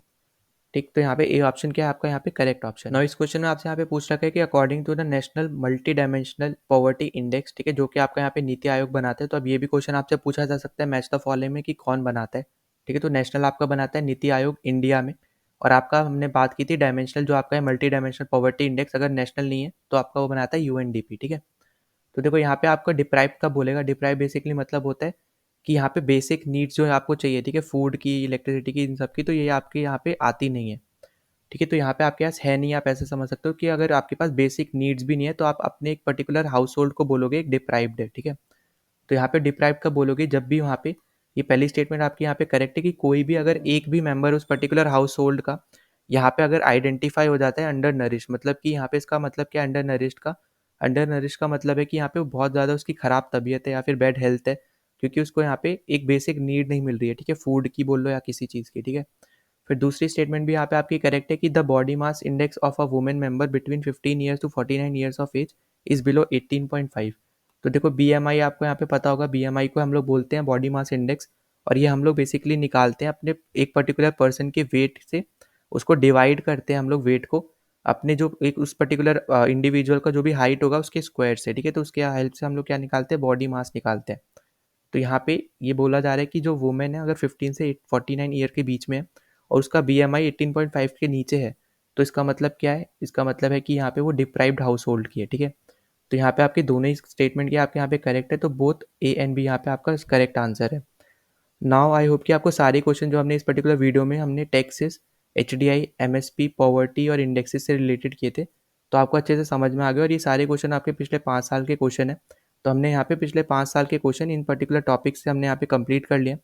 ठीक, तो यहाँ पे ए ऑप्शन क्या है आपका यहाँ पे करेक्ट ऑप्शन। नाउ इस क्वेश्चन में आपसे यहाँ पे पूछ रखा है कि according to the national multi dimensional poverty index, ठीक है, जो कि आपका यहाँ पे नीति आयोग बनाते हैं, तो अब ये भी क्वेश्चन आपसे पूछा जा सकता है मैच द फॉलोइंग में कि कौन बनाता है। ठीक है, तो नेशनल आपका बनाता है नीति आयोग इंडिया में, और आपका हमने बात की थी डायमेंशनल जो आपका है मल्टी डायमेंशनल पॉवर्टी इंडेक्स, अगर नेशनल नहीं है तो आपका वो बनाता है यूएनडीपी। ठीक है, तो देखो यहाँ पे आपका डिप्राइव का बोलेगा। डिप्राइव बेसिकली मतलब होता है कि यहाँ पे बेसिक नीड्स जो है आपको चाहिए, ठीक है, फूड की, इलेक्ट्रिसिटी की, इन सब की, तो ये आपके यहाँ पे आती नहीं है। ठीक है, तो यहाँ पे आपके पास है नहीं, आप ऐसे समझ सकते हो कि अगर आपके पास बेसिक नीड्स भी नहीं है तो आप अपने एक पर्टिकुलर हाउस होल्ड को बोलोगे एक डिप्राइव्ड है। ठीक है, तो यहाँ पे डिप्राइव्ड का बोलोगे जब भी वहाँ पे, ये पहली स्टेटमेंट आपकी यहाँ पे करेक्ट है कि कोई भी अगर एक भी मेंबर उस पर्टिकुलर हाउस होल्ड का यहाँ पे अगर आइडेंटिफाई हो जाता है अंडर नरिश, मतलब कि यहाँ पे इसका मतलब क्या, अंडर नरिश्ड का, अंडर नरिश का मतलब है कि यहाँ पे बहुत ज़्यादा उसकी खराब तबीयत है या फिर बैड हेल्थ है, क्योंकि उसको यहाँ पे एक बेसिक नीड नहीं मिल रही है। ठीक है, फूड की बोल लो या किसी चीज़ की। ठीक है, फिर दूसरी स्टेटमेंट भी यहाँ पे आपकी करेक्ट है कि the body mass index of a women member between 15 years to 49 years of age is below 18.5। तो देखो बीएमआई आपको यहाँ पे पता होगा, बीएमआई को हम लोग बोलते हैं बॉडी मास इंडेक्स, और ये हम लोग बेसिकली निकालते हैं अपने एक पर्टिकुलर पर्सन के वेट से, उसको डिवाइड करते हैं हम लोग वेट को अपने जो एक उस पर्टिकुलर इंडिविजुअल का जो भी हाइट होगा उसके स्क्वायर से। ठीक है, तो उसके हेल्प से हम लोग क्या निकालते हैं, बॉडी मास निकालते हैं। तो यहाँ पे ये बोला जा रहा है कि जो वुमेन है अगर 15 से 49 ईयर के बीच में है और उसका बीएमआई 18.5 के नीचे है, तो इसका मतलब क्या है, इसका मतलब है कि यहाँ पे वो डिप्राइव्ड हाउस होल्ड की है। ठीक है, तो यहाँ पे आपके दोनों ही स्टेटमेंट के आपके यहाँ पे करेक्ट है, तो बोथ ए एंड बी यहाँ पे आपका करेक्ट आंसर है। नाउ आई होप कि आपको सारे क्वेश्चन जो हमने इस पर्टिकुलर वीडियो में हमने टैक्सेस, एचडीआई, एमएसपी, पॉवर्टी और इंडेक्सेस से रिलेटेड किए थे, तो आपको अच्छे से समझ में आ गया। और ये सारे क्वेश्चन आपके पिछले 5 साल के क्वेश्चन है, तो हमने यहाँ पे पिछले 5 साल के क्वेश्चन इन पर्टिकुलर टॉपिक से हमने यहाँ पे कंप्लीट कर लिया,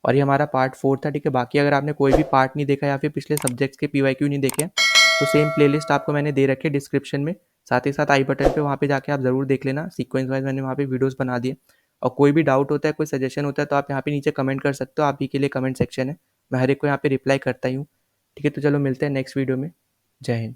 और ये हमारा पार्ट 4 था। ठीक है, बाकी अगर आपने कोई भी पार्ट नहीं देखा या फिर पिछले सब्जेक्ट्स के पीवाईक्यू नहीं देखे तो सेम प्लेलिस्ट आपको मैंने दे रखी है डिस्क्रिप्शन में, साथ ही साथ आई बटन पे, वहाँ पे जाके आप ज़रूर देख लेना। सीक्वेंस वाइज मैंने वहाँ पे वीडियोस बना दिए, और कोई भी डाउट होता है, कोई सजेशन होता है, तो आप यहाँ पे नीचे कमेंट कर सकते हो। आप ही के लिए कमेंट सेक्शन है, मैं हर एक को यहाँ पे रिप्लाई करता ही हूँ। ठीक है, तो चलो मिलते हैं नेक्स्ट वीडियो में। जय हिंद।